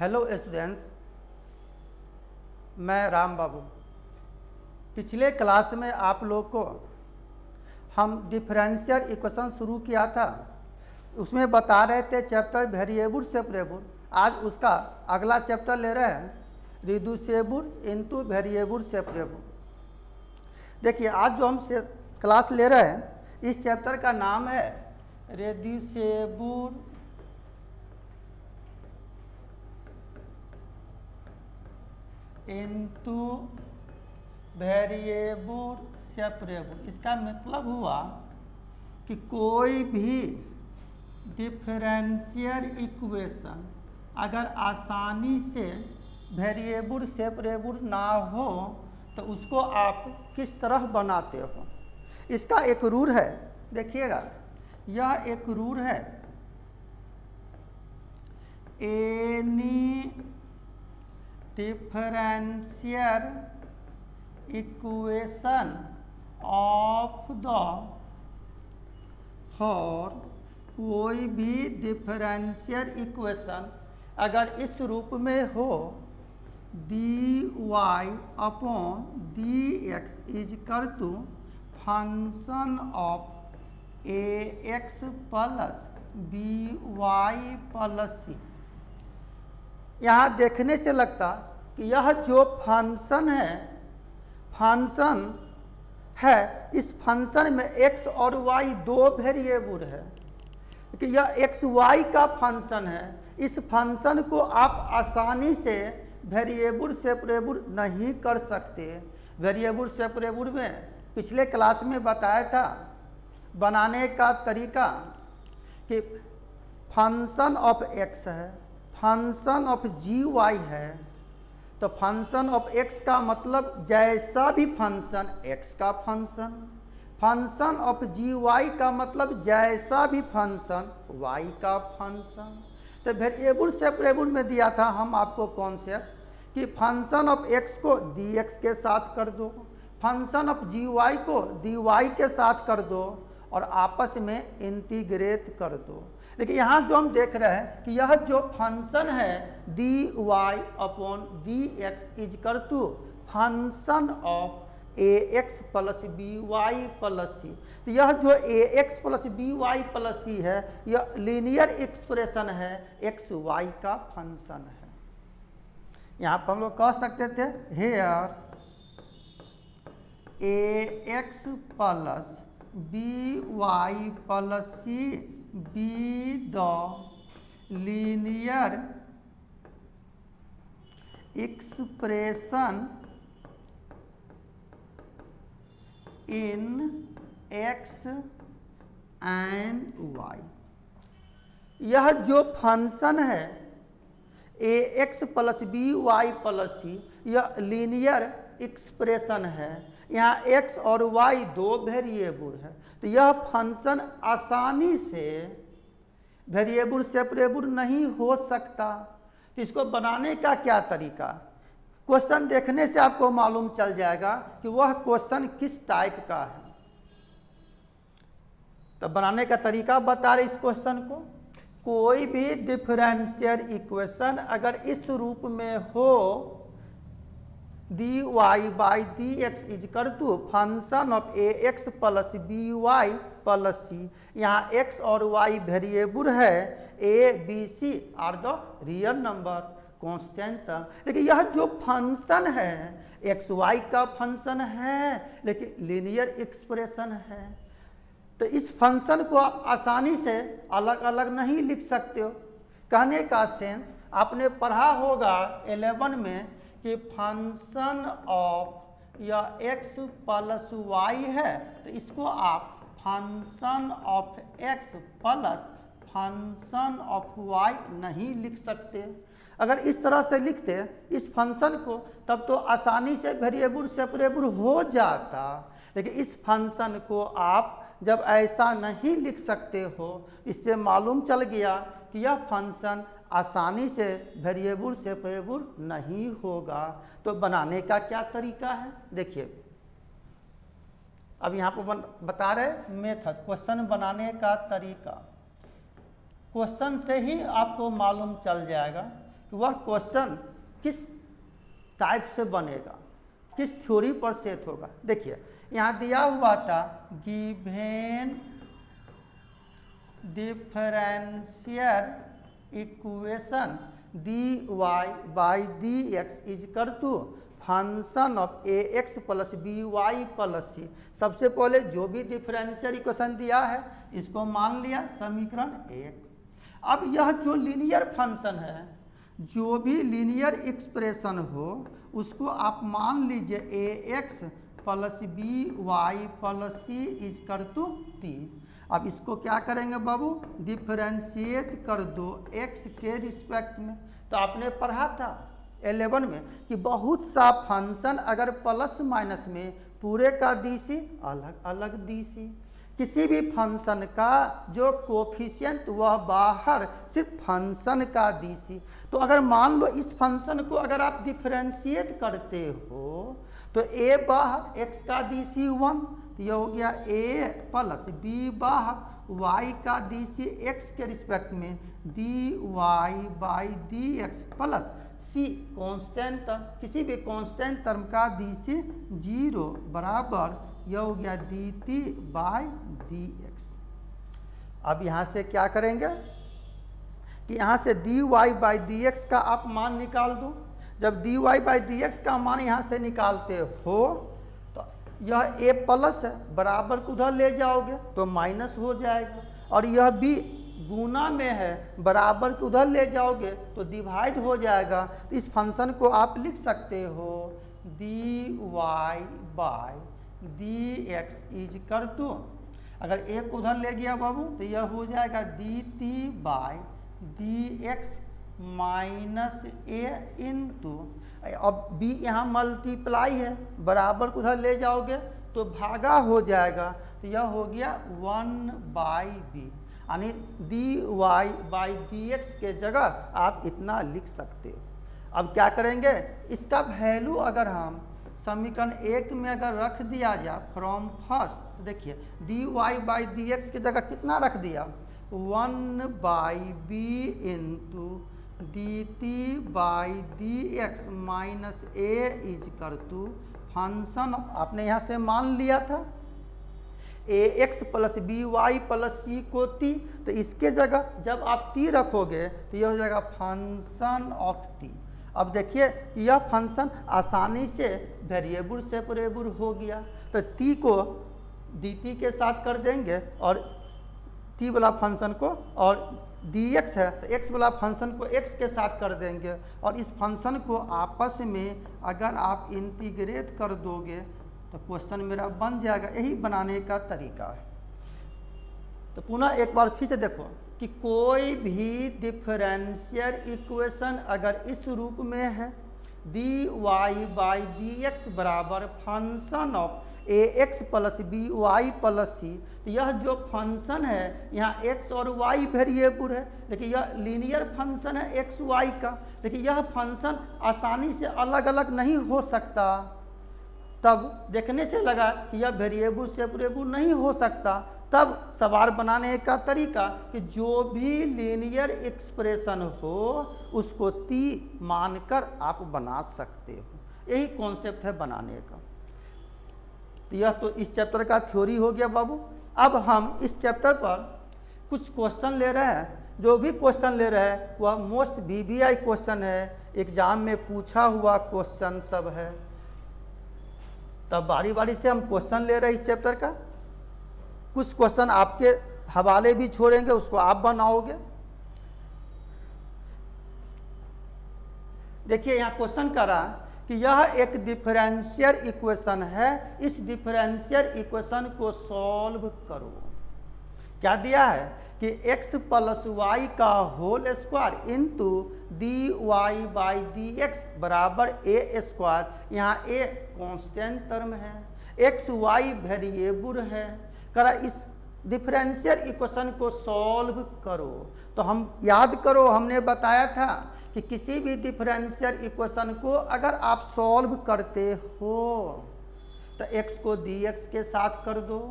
Hello students, मैं राम बाबू। पिछले class में आप लोग को हम डिफरेंशियल इक्वेशन शुरू किया था। उसमें बता रहे थे चैप्टर वेरिएबल सेपरेबल। आज उसका अगला चैप्टर ले रहे हैं रिड्यूसिबल इनटू वेरिएबल सेपरेबल। देखिए, आज जो हम क्लास ले रहे हैं इस चैप्टर का नाम है रिड्यूसिबल इनटू वेरिएबल सेपरेबल। इसका मतलब हुआ कि कोई भी डिफरेंशियल इक्वेशन अगर आसानी से वेरिएबल सेपरेबल ना हो तो उसको आप किस तरह बनाते हो। इसका एक रूल है, देखिएगा, यह एक रूल है। Any differential equation of the for कोई भी डिफरेंशियल इक्वेशन अगर इस रूप में हो dy अपॉन dx इज कर to function of ax plus by plus c। यहाँ देखने से लगता कि यह जो फंक्शन है इस फंक्शन में x और y दो वेरिएबल है कि यह एक्स वाई का फंक्शन है। इस फंक्शन को आप आसानी से वेरिएबल सेपरेबल नहीं कर सकते। वेरिएबल सेपरेबल में पिछले क्लास में बताया था बनाने का तरीका कि फंक्शन ऑफ एक्स है, फंक्शन ऑफ जी वाई है, तो फंक्शन ऑफ एक्स का मतलब जैसा भी फंक्शन एक्स का function, function of g y का मतलब जैसा भी फंक्शन वाई का फंक्शन। तो वेरिएबल सेपरेबल में दिया था हम आपको कॉन्सेप्ट कि फंक्शन ऑफ एक्स को डी एक्स के साथ कर दो, फंक्शन ऑफ जी वाई को डी वाई के साथ कर दो और आपस में इंटीग्रेट कर दो। लेकिन यहाँ जो हम देख रहे हैं कि यह जो फंक्शन है dy अपॉन dx इज कर to function of ax plus by plus c। तो यह जो ax plus by plus c है यह लीनियर एक्सप्रेशन है, x y का फंक्शन है। यहाँ पर हम लोग कह सकते थे here ax plus by plus c be the linear expression in x and y। यह जो फंक्शन है ax plus b y plus c यह लीनियर एक्सप्रेशन है। यहाँ x और y दो वेरिएबल है तो यह फंक्शन आसानी से वेरिएबल सेपरेबल नहीं हो सकता। तो इसको बनाने का क्या तरीका, क्वेश्चन देखने से आपको मालूम चल जाएगा कि वह क्वेश्चन किस टाइप का है। तो बनाने का तरीका बता रहे इस क्वेश्चन को, कोई भी डिफरेंशियल इक्वेशन अगर इस रूप में हो dy by D x is कर to function of a x plus b y plus c. यहाँ x और y वेरिएबल है, a b c are the real number constant. लेकिन यह जो फंक्शन है एक्स वाई का फंक्शन है लेकिन लीनियर एक्सप्रेशन है। तो इस फंक्शन को आप आसानी से अलग अलग नहीं लिख सकते हो। कहने का सेंस आपने पढ़ा होगा 11 में कि फंक्शन ऑफ या x प्लस वाई है तो इसको आप function of x plus function of y नहीं लिख सकते। अगर इस तरह से लिखते इस फंक्शन को तब तो आसानी से वेरिएबल सेपरेबल हो जाता। लेकिन इस फंक्शन को आप जब ऐसा नहीं लिख सकते हो, इससे मालूम चल गया कि यह फंक्शन आसानी से वेरिएबल सेपरेबल नहीं होगा। तो बनाने का क्या तरीका है, देखिए अब यहाँ पर बता रहे मेथड, क्वेश्चन बनाने का तरीका। क्वेश्चन से ही आपको मालूम चल जाएगा कि वह क्वेश्चन किस टाइप से बनेगा, किस थ्योरी पर सेट होगा। देखिए यहाँ दिया हुआ था given differential equation dy by dx is कर to function of ax plus by plus c। सबसे पहले जो भी डिफरेंशियल इक्वेशन दिया है इसको मान लिया समीकरण 1। अब यह जो लीनियर फंक्शन है, जो भी लीनियर एक्सप्रेशन हो उसको आप मान लीजिए ax plus by plus c is कर टू t। अब इसको क्या करेंगे बाबू, डिफरेंशिएट कर दो x के रिस्पेक्ट में। तो आपने पढ़ा था 11 में कि बहुत सा फंक्शन अगर प्लस माइनस में पूरे का डीसी अलग अलग डीसी, किसी भी फंक्शन का जो कोफिशिएंट वह बाहर सिर्फ फंक्शन का डीसी। तो अगर मान लो इस फंक्शन को अगर आप डिफरेंशिएट करते हो तो a बाहर x का डीसी 1, तो यह हो गया a प्लस b बाहर y का डीसी x के रिस्पेक्ट में dy by dx plus c constant term, किसी भी कांस्टेंट टर्म का डीसी 0 बराबर यह हो गया dt बाई dx। अब यहाँ से क्या करेंगे कि यहाँ से dy बाई dx का आप मान निकाल दो। जब dy बाई dx का मान यहाँ से निकालते हो तो यह a प्लस है, बराबर को उधर ले जाओगे तो माइनस हो जाएगा, और यह b गुना में है, बराबर को उधर ले जाओगे तो डिवाइड हो जाएगा। तो इस फंक्शन को आप लिख सकते हो dy बाई dx इज कर टू, अगर एक उधर ले गया बाबू तो यह हो जाएगा dt by dx minus a into, अब b यहाँ मल्टीप्लाई है, बराबर को उधर ले जाओगे तो भागा हो जाएगा, तो यह हो गया 1 बाई b, यानी dy बाई dx के जगह आप इतना लिख सकते हो। अब क्या करेंगे, इसका वैल्यू अगर हम समीकरण 1 में अगर रख दिया जाए फ्रॉम फर्स्ट, तो देखिए dy बाई dx की जगह कितना रख दिया 1 by b into dt by dx minus a is कर टू फंक्शन आपने यहाँ से मान लिया था ax plus by plus c को t, तो इसके जगह जब आप t रखोगे तो यह हो जाएगा फंक्शन ऑफ t। अब देखिए यह फंक्शन आसानी से वेरिएबल सेपरेबल हो गया, तो t को dt के साथ कर देंगे और t वाला फंक्शन को, और dx है तो x वाला फंक्शन को x के साथ कर देंगे, और इस फंक्शन को आपस में अगर आप इंटीग्रेट कर दोगे तो क्वेश्चन मेरा बन जाएगा। यही बनाने का तरीका है। तो पुनः एक बार फिर से देखो कि कोई भी डिफरेंशियल इक्वेशन अगर इस रूप में है dy बाई dx बराबर function of ax plus by plus c, तो यह जो फंक्शन है यहाँ x और y वेरिएबल है, देखिए यह लीनियर फंक्शन है x y का। देखिए यह फंक्शन आसानी से अलग अलग नहीं हो सकता, तब देखने से लगा कि यह वेरिएबल सेपरेबल नहीं हो सकता, तब सवाल बनाने का तरीका कि जो भी लीनियर एक्सप्रेशन हो उसको t मानकर आप बना सकते हो। यही कॉन्सेप्ट है बनाने का। तो यह तो इस चैप्टर का थ्योरी हो गया बाबू। अब हम इस चैप्टर पर कुछ क्वेश्चन ले रहे हैं। जो भी क्वेश्चन ले रहे हैं वह मोस्ट VBI क्वेश्चन है, एग्जाम में पूछा हुआ क्वेश्चन सब है। तब बारी बारी से हम क्वेश्चन ले रहे हैं इस चैप्टर का। कुछ क्वेश्चन आपके हवाले भी छोड़ेंगे, उसको आप बनाओगे। देखिए यहाँ क्वेश्चन कर रहा है कि यह एक डिफरेंशियल इक्वेशन है, इस डिफरेंशियल इक्वेशन को सॉल्व करो। क्या दिया है कि x प्लस वाई का whole square into dy by dx बराबर a स्क्वायर, यहाँ a कांस्टेंट टर्म है, x y वेरिएबल है। करा इस डिफरेंशियल इक्वेशन को सॉल्व करो। तो हम याद करो, हमने बताया था कि किसी भी डिफरेंशियल इक्वेशन को अगर आप सॉल्व करते हो तो x को dx के साथ कर दो,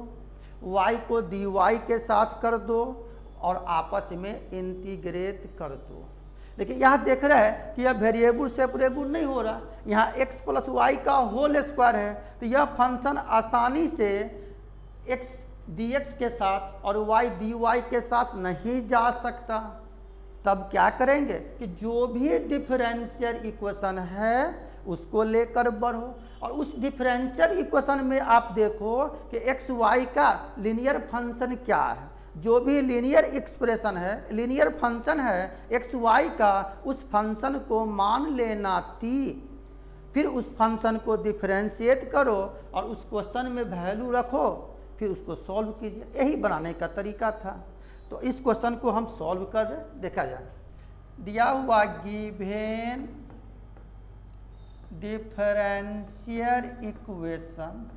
y को dy के साथ कर दो और आपस में इंटीग्रेट कर दो। लेकिन यहाँ देख रहे हैं कि यह वेरिएबल सेपरेबल नहीं हो रहा, यहाँ x प्लस वाई का होल स्क्वायर है, तो यह फंक्शन आसानी से x dx के साथ और y dy के साथ नहीं जा सकता। तब क्या करेंगे कि जो भी डिफरेंशियल इक्वेशन है उसको लेकर बढ़ो, और उस डिफरेंशियल इक्वेशन में आप देखो कि एक्स वाई का लीनियर फंक्शन क्या है। जो भी लीनियर एक्सप्रेशन है, लीनियर फंक्शन है एक्स वाई का, उस फंक्शन को मान लेना थी, फिर उस फंक्शन को डिफरेंशिएट करो और उस क्वेश्चन में वैल्यू रखो, फिर उसको सॉल्व कीजिए। यही बनाने का तरीका था। तो इस क्वेश्चन को हम सॉल्व कर रहे, देखा जाए। दिया हुआ given differential equation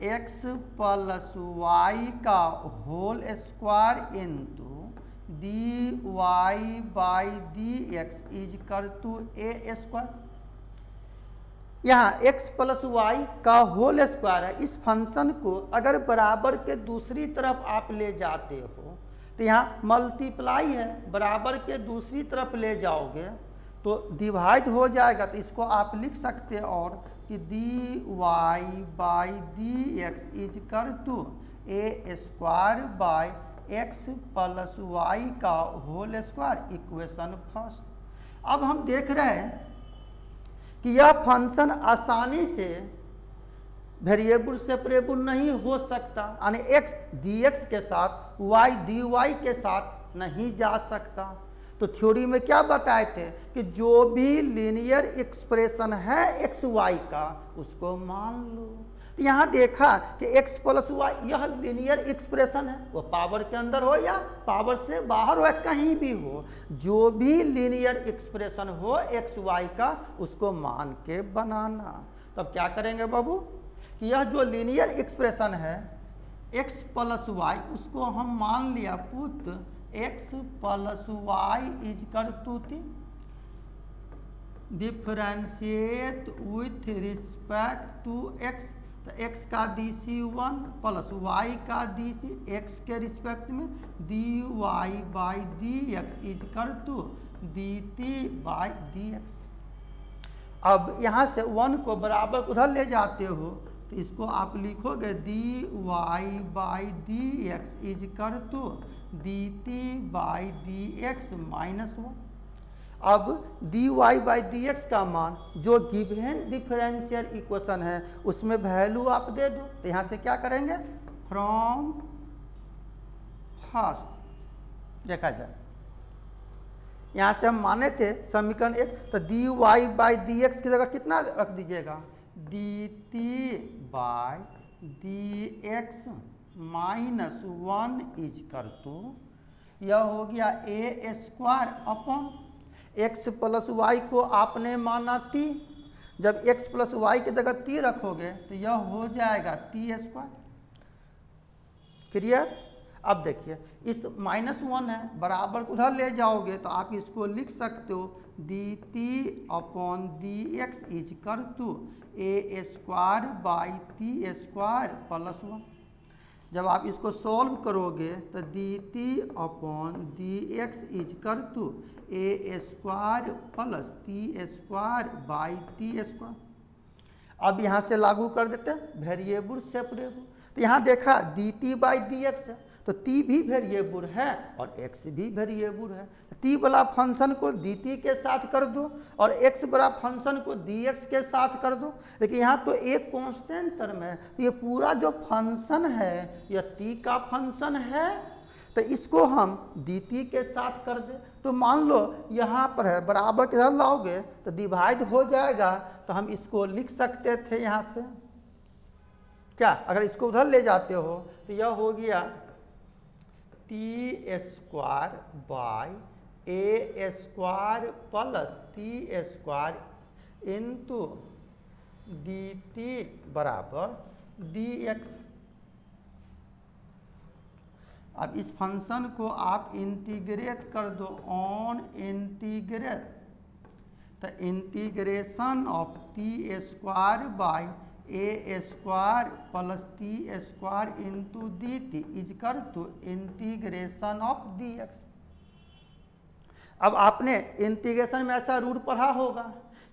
x plus y का whole square into d Y by D x is कर टू ए स्क्वायर। यहाँ x प्लस वाई का होल स्क्वायर है। इस फंक्शन को अगर बराबर के दूसरी तरफ आप ले जाते हो तो यहाँ मल्टीप्लाई है, बराबर के दूसरी तरफ ले जाओगे तो डिवाइड हो जाएगा, तो इसको आप लिख सकते हैं और कि d Y by D x is कर to a square by x plus y का होल स्क्वायर, इक्वेशन फर्स्ट। अब हम देख रहे हैं कि यह फंक्शन आसानी से वेरिएबल सेपरेबल नहीं हो सकता, यानी x dx के साथ y dy के साथ नहीं जा सकता। तो थ्योरी में क्या बताए थे कि जो भी लीनियर एक्सप्रेशन है एक्स वाई का उसको मान लो। तो यहाँ देखा कि x प्लस वाई यह लीनियर एक्सप्रेशन है, वो पावर के अंदर हो या पावर से बाहर हो या कहीं भी हो, जो भी लीनियर एक्सप्रेशन हो एक्स वाई का उसको मान के बनाना। तब क्या करेंगे बाबू कि यह जो लीनियर एक्सप्रेशन है x प्लस वाई, उसको हम मान लिया put x plus y is कर to differentiate with respect to x। तो x का डी सी 1 प्लस y का डी सी, x के रिस्पेक्ट में d Y by D x is कर to d t by D x. अब यहाँ से 1 को बराबर उधर ले जाते हो तो इसको आप लिखोगे d Y by D x is कर to d t by D x minus 1। अब d Y by D x का मान जो गिवन डिफरेंशियल इक्वेशन है उसमें वैल्यू आप दे दो। तो यहाँ से क्या करेंगे, फ्रॉम फर्स्ट देखा जाए, यहाँ से हम माने थे समीकरण 1, तो d Y by D x की जगह कितना रख दीजिएगा, d t by D x minus 1 is कर टू, यह हो गया a square upon x plus y को आपने माना टी, जब एक्स प्लस वाई की जगह टी रखोगे तो यह हो जाएगा टी स्क्वायर। क्लियर। अब देखिए इस -1 है, बराबर उधर ले जाओगे तो आप इसको लिख सकते हो d t upon d x is कर to a square by t square plus 1। जब आप इसको सॉल्व करोगे तो d t upon d x is कर to a square plus t square by t square. अब यहाँ से लागू कर देते हैं वेरिएबल सेपरेबल। तो यहाँ देखा D t by D x है, तो टी भी वेरिएबल है और एक्स भी वेरिएबल है। टी वाला फंक्शन को डी टी के साथ कर दो और एक्स वाला फंक्शन को डी एक्स के साथ कर दो। लेकिन यहाँ तो एक कांस्टेंट टर्म है, तो ये पूरा जो फंक्शन है यह टी का फंक्शन है, तो इसको हम डी टी के साथ कर दे। तो मान लो यहाँ पर है, बराबर के इधर लाओगे तो डिवाइड हो जाएगा, तो हम इसको लिख सकते थे यहाँ से क्या, अगर इसको उधर ले जाते हो तो यह हो गया t square by a square plus t square into d t बराबर डी एक्स। अब इस फंक्शन को आप इंटीग्रेट कर दो ऑन इंटीग्रेट, तो integration of t square by a square plus t square into d t is कर to integration of d x. अब आपने इंटीग्रेशन में ऐसा रूल पढ़ा होगा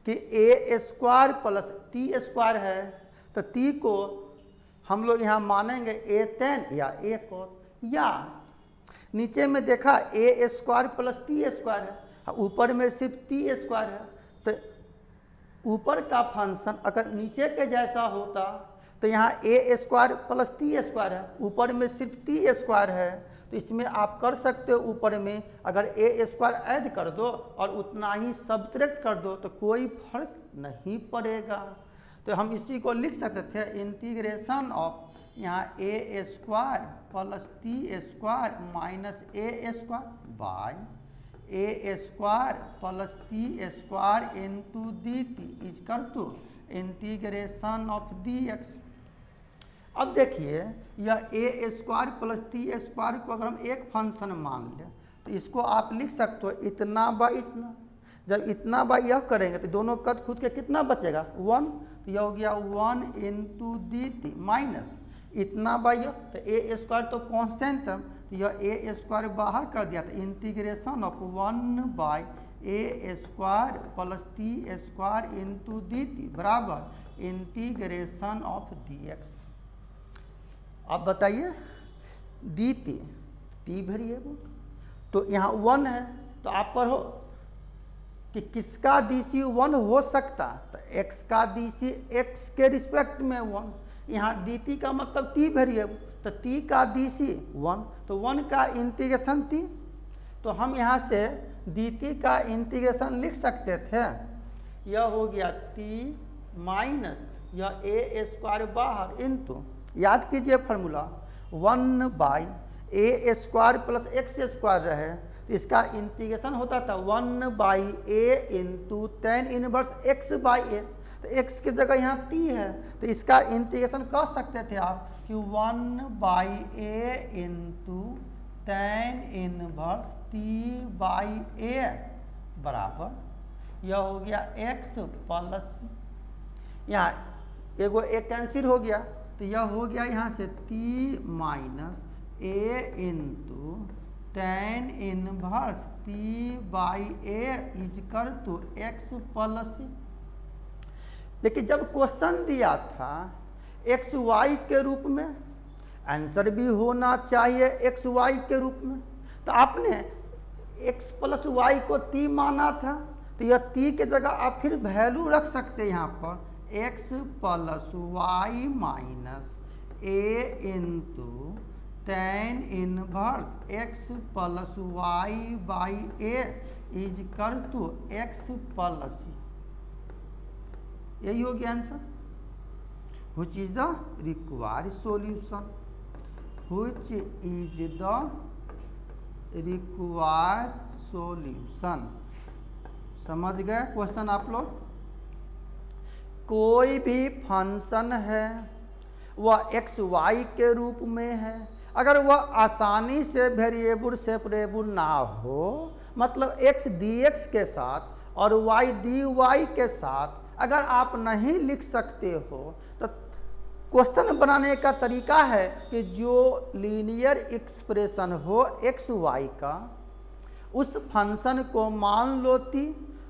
कि a square plus t square है, तो टी को हम लोग यहाँ मानेंगे ए टेन या ए कोस, या नीचे में देखा ए स्क्वायर प्लस टी स्क्वायर है, ऊपर में सिर्फ टी स्क्वायर है, तो ऊपर का फंक्शन अगर नीचे के जैसा होता तो यहाँ a square plus t square है, ऊपर में सिर्फ टी स्क्वायर है, तो इसमें आप कर सकते हो ऊपर में अगर ए स्क्वायर ऐड कर दो और उतना ही सब्ट्रैक्ट कर दो तो कोई फर्क नहीं पड़ेगा। तो हम इसी को लिख सकते थे इंटीग्रेशन ऑफ यहाँ a square plus t square minus a square by a square plus t square into d t is कर to integration of d x. अब देखिए यह a square plus t square को अगर हम एक फंक्शन मान लें तो इसको आप लिख सकते हो इतना बाई इतना। जब इतना बाई यह करेंगे तो दोनों कद खुद के कितना बचेगा 1, तो यह हो गया 1 इंटू डी टी माइनस इतना बाई यह, तो ए स्क्वायर तो कांस्टेंट है, तो यह ए स्क्वायर बाहर कर दिया, तो integration of 1 by a square plus t square into d t बराबर इंटीग्रेशन ऑफ डी एक्स। आप बताइए डी टी वेरिएबल तो यहाँ 1 है, तो आप पढ़ो कि किसका डी सी 1 हो सकता, तो x का डी सी x के रिस्पेक्ट में 1, यहाँ डी टी का मतलब t वेरिएबल, तो t का डी सी 1, तो 1 का इंटीग्रेशन t, तो हम यहाँ से डी टी का इंटीग्रेशन लिख सकते थे, यह हो गया t माइनस यह ए स्क्वायर बाहर इंटू, याद कीजिए formula 1 by a square plus x square रहे, तो इसका इंटीग्रेशन होता था 1 by a into tan inverse x by a, तो एक्स की जगह यहाँ टी है, तो इसका इंटीग्रेशन कर सकते थे आप कि 1 by a into tan inverse t by a बराबर यह हो गया एक्स प्लस, यहाँ एगो एक कैंसिल हो गया, तो यह हो गया यहाँ से t minus a into tan inverse t by a is कर टू एक्स प्लस। लेकिन जब क्वेश्चन दिया था एक्स वाई के रूप में, आंसर भी होना चाहिए एक्स वाई के रूप में, तो आपने एक्स प्लस वाई को t माना था, तो यह t के जगह आप फिर वैल्यू रख सकते हैं यहाँ पर x plus y minus a into tan inverse x plus y by a is कर टू एक्स प्लस, यही हो गया answer. Which is the required solution, which is the required solution. समझ गए क्वेश्चन आप लोग? कोई भी फंक्शन है वह एक्स वाई के रूप में है, अगर वह आसानी से वेरिएबल सेपरेबल ना हो, मतलब x dx के साथ और y dy के साथ अगर आप नहीं लिख सकते हो, तो क्वेश्चन बनाने का तरीका है कि जो लीनियर एक्सप्रेशन हो x y का, उस फंक्शन को मान लो t,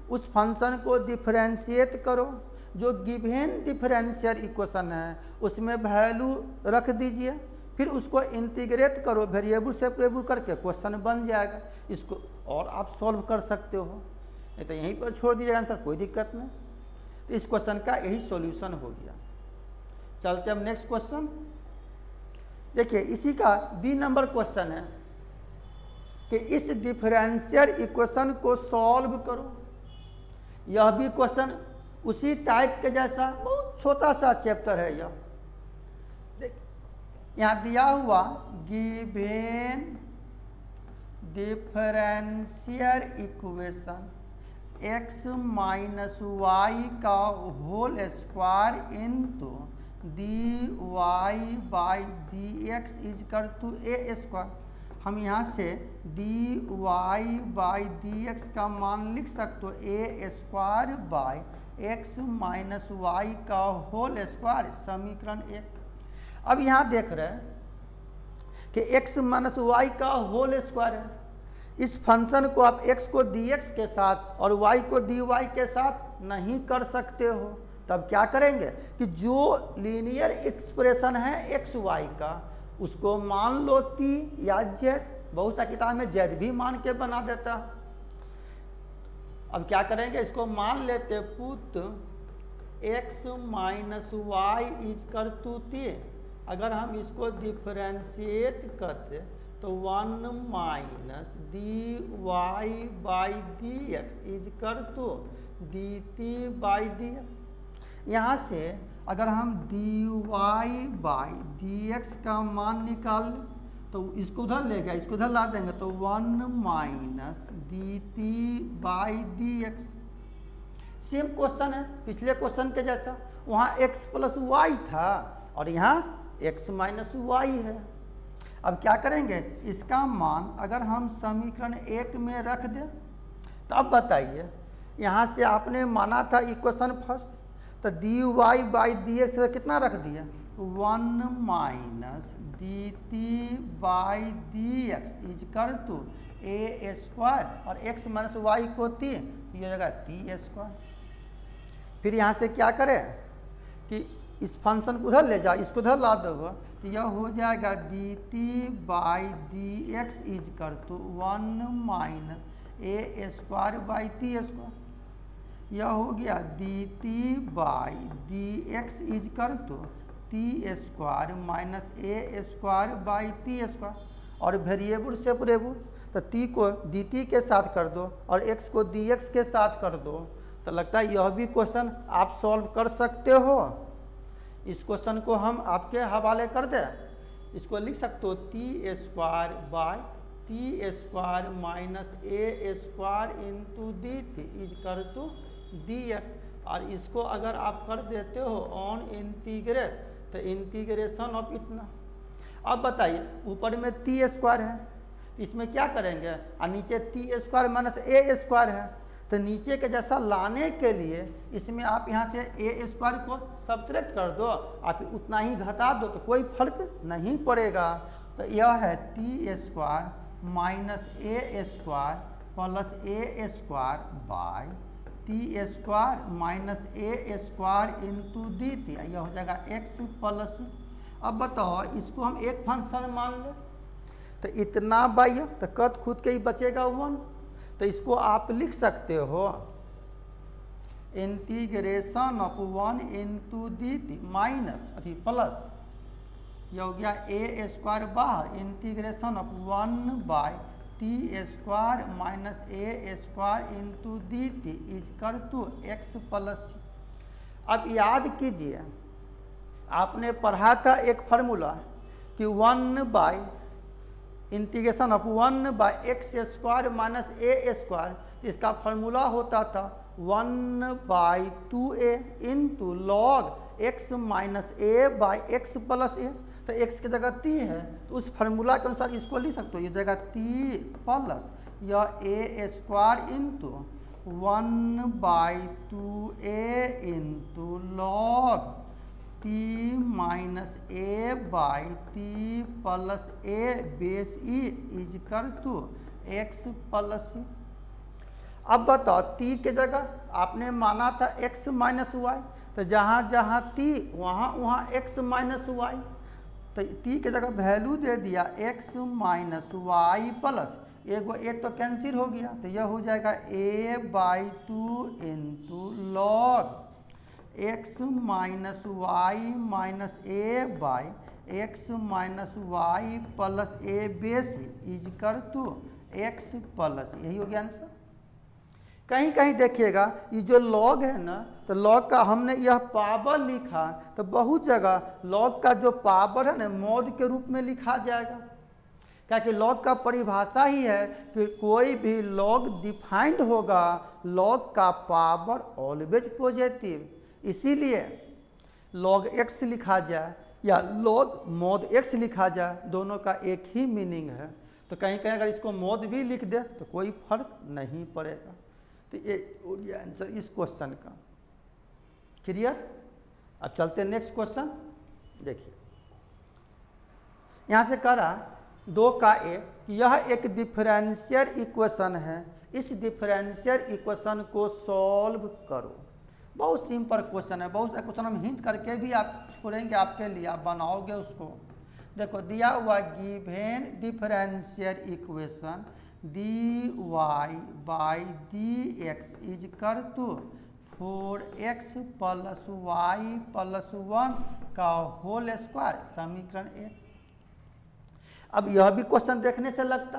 उस फंक्शन को डिफरेंशिएट करो, जो गिवन डिफरेंशियल इक्वेशन है उसमें वैल्यू रख दीजिए, फिर उसको इंटीग्रेट करो वेरिएबल सेपरेबल करके, क्वेश्चन बन जाएगा। इसको और आप सॉल्व कर सकते हो, नहीं तो यहीं पर छोड़ दीजिएगा आंसर, कोई दिक्कत नहीं। तो इस क्वेश्चन का यही सॉल्यूशन हो गया। चलते हम नेक्स्ट क्वेश्चन। देखिए इसी का बी नंबर क्वेश्चन है कि इस डिफरेंशियल इक्वेशन को सॉल्व करो। यह भी क्वेश्चन उसी टाइप के जैसा, बहुत छोटा सा चैप्टर है यह। यहाँ दिया हुआ given differential equation x minus y का whole square into d Y by D x is कर टू ए स्क्वायर। हम यहाँ से d Y by D x का मान लिख सकते हो a square by x minus y का होल स्क्वायर, समीकरण 1। अब यहाँ देख रहे हैं कि x माइनस वाई का होल स्क्वायर है, इस फंक्शन को आप x को dx के साथ और y को dy के साथ नहीं कर सकते हो। तब क्या करेंगे कि जो लीनियर एक्सप्रेशन है x y का उसको मान लो t या z, बहुत सा किताब में z भी मान के बना देता। अब क्या करेंगे, इसको मान लेते put x minus y is कर टू t। अगर हम इसको डिफरेंशिएट करते तो 1 minus d Y by D x is कर to d t by D x. यहाँ से अगर हम D Y by D x का मान निकाल लें तो इसको उधर ले गया, इसको उधर ला देंगे तो 1 minus d t by D x. Same question है पिछले क्वेश्चन के जैसा, वहाँ x प्लस वाई था और यहाँ x माइनस वाई है। अब क्या करेंगे, इसका मान अगर हम समीकरण 1 में रख दें तो अब बताइए, यहाँ से आपने माना था इक्वेशन फर्स्ट, तो d Y by D x कितना रख दिया 1 minus d t by D x is कर टू ए स्क्वायर और x माइनस वाई को t, तो ये जगह टी स्क्वायर। फिर यहाँ से क्या करें कि इस फंक्शन को उधर ले जाओ, इसको उधर ला दोगे तो यह हो जाएगा d t by D x is कर to 1 minus a square by t square. यह हो गया d t by D x is कर to t square minus a square by t square. और वेरिएबल सेपरेबल, तो टी को d t के साथ कर दो और एक्स को डी एक्स के साथ कर दो, तो लगता है यह भी क्वेश्चन आप सॉल्व कर सकते हो। इस क्वेश्चन को हम आपके हवाले कर दें, इसको लिख सकते हो T square by t square minus a square into d t is कर टू डी एक्स। और इसको अगर आप कर देते हो ऑन इंटीग्रेट तो इंटीग्रेशन ऑफ इतना। अब बताइए ऊपर में टी स्क्वायर है, इसमें क्या करेंगे, और नीचे T square minus a square है, तो नीचे के जैसा लाने के लिए इसमें आप यहाँ से ए स्क्वायर को सब्ट्रैक्ट कर दो, आप उतना ही घटा दो तो कोई फर्क नहीं पड़ेगा। तो यह है t square minus a square plus A square by t square minus a square into d t, यह हो जाएगा एक्स प्लस। अब बताओ इसको हम एक फंक्शन मान लें तो इतना बाई तो कद खुद के ही बचेगा 1, तो इसको आप लिख सकते हो integration of 1 into d t minus अथी प्लस, यह हो गया ए स्क्वायर बाहर integration of 1 by t square minus a square into d t is कर टू एक्स प्लस। अब याद कीजिए आपने पढ़ा था एक फार्मूला कि 1 by integration of 1 by x square minus a square, इसका फार्मूला होता था 1 by 2a into log x minus a by x plus a. तो x की जगह t है तो उस फार्मूला के अनुसार इसको लिख सकते हो, ये जगह t प्लस यह a square into 1 by 2a into log t minus a by t plus a base e is कर टू एक्स प्लस सी। अब बताओ t के जगह आपने माना था x माइनस वाई, तो जहाँ जहाँ t वहाँ वहाँ x माइनस वाई, तो t के जगह वैल्यू दे दिया x माइनस वाई प्लस एगो एक तो कैंसिल हो गया, तो यह हो जाएगा a by 2 into log x minus y minus a by x minus y plus a base is कर टू एक्स प्लस, यही हो गया आंसर। कहीं कहीं देखिएगा ये जो लॉग है ना, तो लॉग का हमने यह पावर लिखा, तो बहुत जगह लॉग का जो पावर है ना मॉड के रूप में लिखा जाएगा, क्योंकि लॉग का परिभाषा ही है कि कोई भी लॉग डिफाइंड होगा लॉग का पावर ऑलवेज पॉजिटिव, इसीलिए log x लिखा जाए या log mod x लिखा जाए, दोनों का एक ही मीनिंग है। तो कहीं कहीं अगर इसको mod भी लिख दे तो कोई फर्क नहीं पड़ेगा। तो ये हो गया आंसर इस क्वेश्चन का। क्लियर? अब चलते हैं नेक्स्ट क्वेश्चन। देखिए यहाँ से कह रहा 2 का ए, यह एक डिफरेंशियल इक्वेशन है। इस डिफरेंशियल इक्वेशन को सॉल्व करो। बहुत सिंपल क्वेश्चन है, बहुत से क्वेश्चन हम हिंट करके भी आप छोड़ेंगे आपके लिए, आप बनाओगे उसको। देखो दिया हुआ given differential equation dy by D x is कर टू 4x + y + 1 का होल स्क्वायर, समीकरण 1। अब यह भी क्वेश्चन देखने से लगता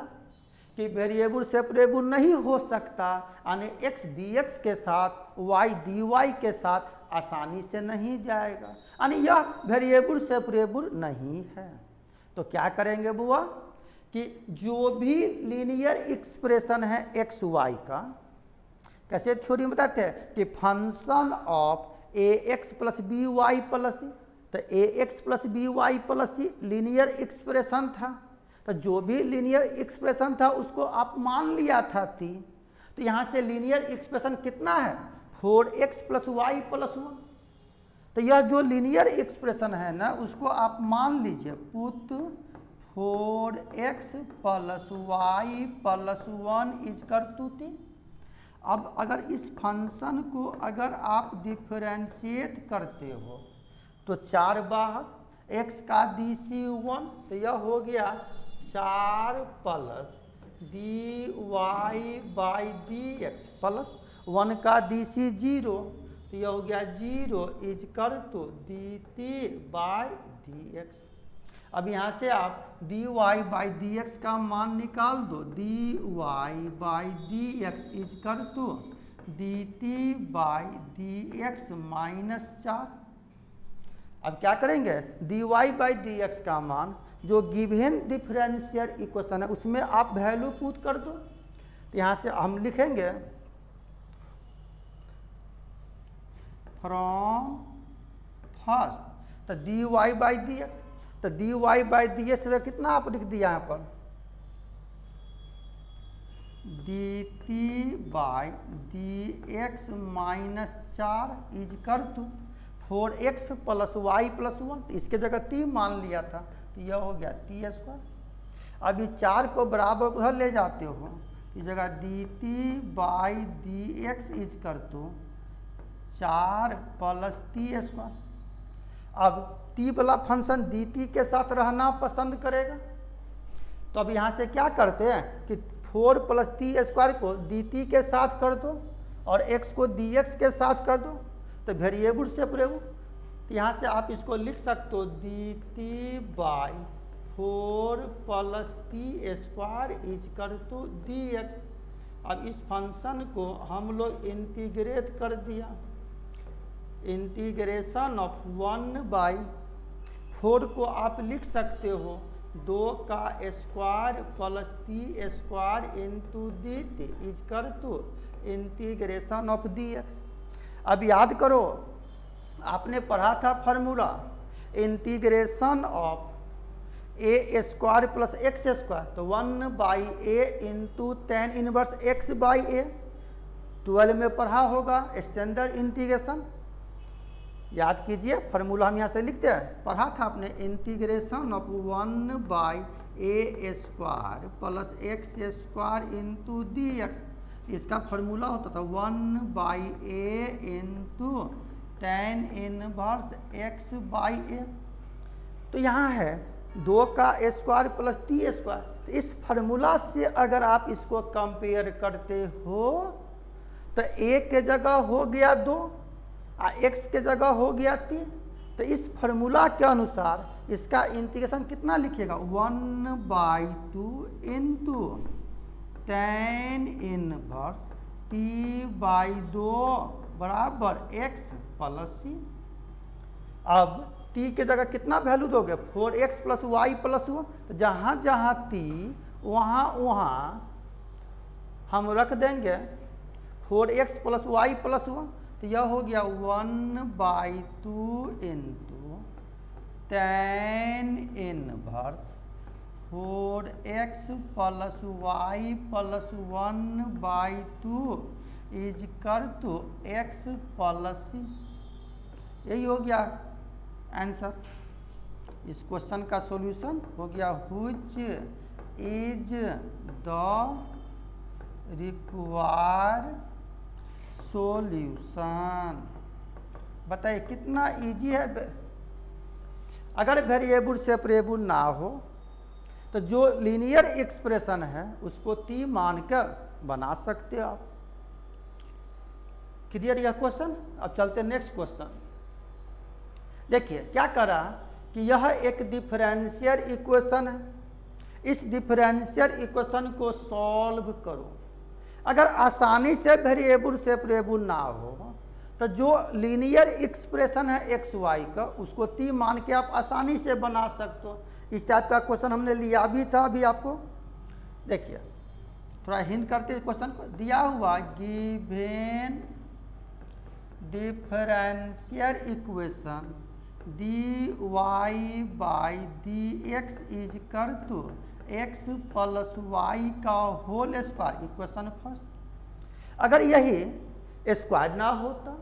कि वेरिएबल सेपरेबल नहीं हो सकता, यानी x dx के साथ y dy के साथ आसानी से नहीं जाएगा, यानी यह वेरिएबल सेपरेबल नहीं है। तो क्या करेंगे बुआ कि जो भी लीनियर एक्सप्रेशन है x y का, कैसे थ्योरी बताते हैं कि function of ax + by + c, तो ax + by + c linear expression था। तो जो भी लीनियर एक्सप्रेशन था उसको आप मान लिया था t। तो यहाँ से लीनियर एक्सप्रेशन कितना है 4x + y + 1। तो यह जो लीनियर एक्सप्रेशन है ना उसको आप मान लीजिए, पुट 4x + y + 1 इज कर टू t। अब अगर इस फंक्शन को अगर आप डिफरेंशिएट करते हो तो 4 बाहर, x का dc 1, तो यह हो गया 4 + dy बाई dx प्लस 1 का dc 0, तो यह हो गया 0 इज कर तो dt बाई dx। अब यहाँ से आप dy बाई dx का मान निकाल दो, dy बाई dx इज कर तो dt बाई dx -4। अब क्या करेंगे, dy बाई dx का मान जो गिवन डिफरेंशियल इक्वेशन है उसमें आप वैल्यू पुट कर दो। तो यहाँ से हम लिखेंगे फ्रॉम फर्स्ट, तो dy बाई dx, तो dy बाई dx का कितना आप लिख दिया यहाँ पर, dt बाई dx -4 इज कर टू 4x + y + 1, इसके जगह t मान लिया था, तो यह हो गया t²। अभी 4 को बराबर उधर ले जाते हो, इस जगह dt बाई dx इज कर तो 4 + t²। अब t वाला फंक्शन dt के साथ रहना पसंद करेगा, तो अब यहाँ से क्या करते हैं कि 4 + t² को dt के साथ कर दो और x को dx के साथ कर दो, तो वेरिएबल सेपरेबल। तो यहाँ से आप इसको लिख सकते हो dt बाई 4 + t² इज कर तो dx। अब इस फंक्शन को हम लोग इंटीग्रेट कर दिया, इंटीग्रेशन ऑफ 1/4 को आप लिख सकते हो 2 का square + t² into dt is कर तो इंटीग्रेशन ऑफ dx। अब याद करो आपने पढ़ा था formula integration of a² + x², तो 1/a into tan inverse x/a 12 में पढ़ा होगा स्टैंडर्ड इंटीग्रेशन। याद कीजिए फार्मूला हम यहाँ से लिखते हैं, पढ़ा था आपने integration of 1/a² + x² into dx, इसका फार्मूला होता था 1/a into tan inverse x/a। तो यहाँ है 2 का स्क्वायर + t², तो इस फार्मूला से अगर आप इसको कंपेयर करते हो तो a के जगह हो गया 2 और x के जगह हो गया 3। तो इस फार्मूला के अनुसार इसका इंटीग्रेशन कितना लिखेगा 1/2 इंटू tan इनवर्स t/2 बराबर x + c। अब t के जगह कितना वैल्यू दोगे 4x + y + 1, तो जहाँ जहाँ t वहाँ वहाँ हम रख देंगे 4x + y + 1, तो यह हो गया 1/2 into tan inverse 4x + y + 1/2 is कर तो x + c। यही हो गया आंसर इस क्वेश्चन का सॉल्यूशन हो गया which is the required solution. बताइए कितना इजी है। अगर वेरिएबल सेपरेबल ना हो तो जो लीनियर एक्सप्रेशन है उसको t मानकर बना सकते हो आप। क्लियर यह क्वेश्चन। अब चलते हैं नेक्स्ट क्वेश्चन। देखिए क्या करा कि यह एक डिफरेंशियल इक्वेशन है। इस डिफरेंशियल इक्वेशन को सॉल्व करो। अगर आसानी से वेरिएबल सेपरेबल ना हो तो जो लीनियर एक्सप्रेशन है एक्स वाई का उसको t मान के आप आसानी से बना सकते हो। इस टाइप का क्वेश्चन हमने लिया भी था अभी आपको। देखिए थोड़ा हिंट करते क्वेश्चन को। दिया हुआ given differential equation dy by dx is कर टू x प्लस वाई का होल स्क्वायर। Equation first. अगर यही स्क्वायर ना होता,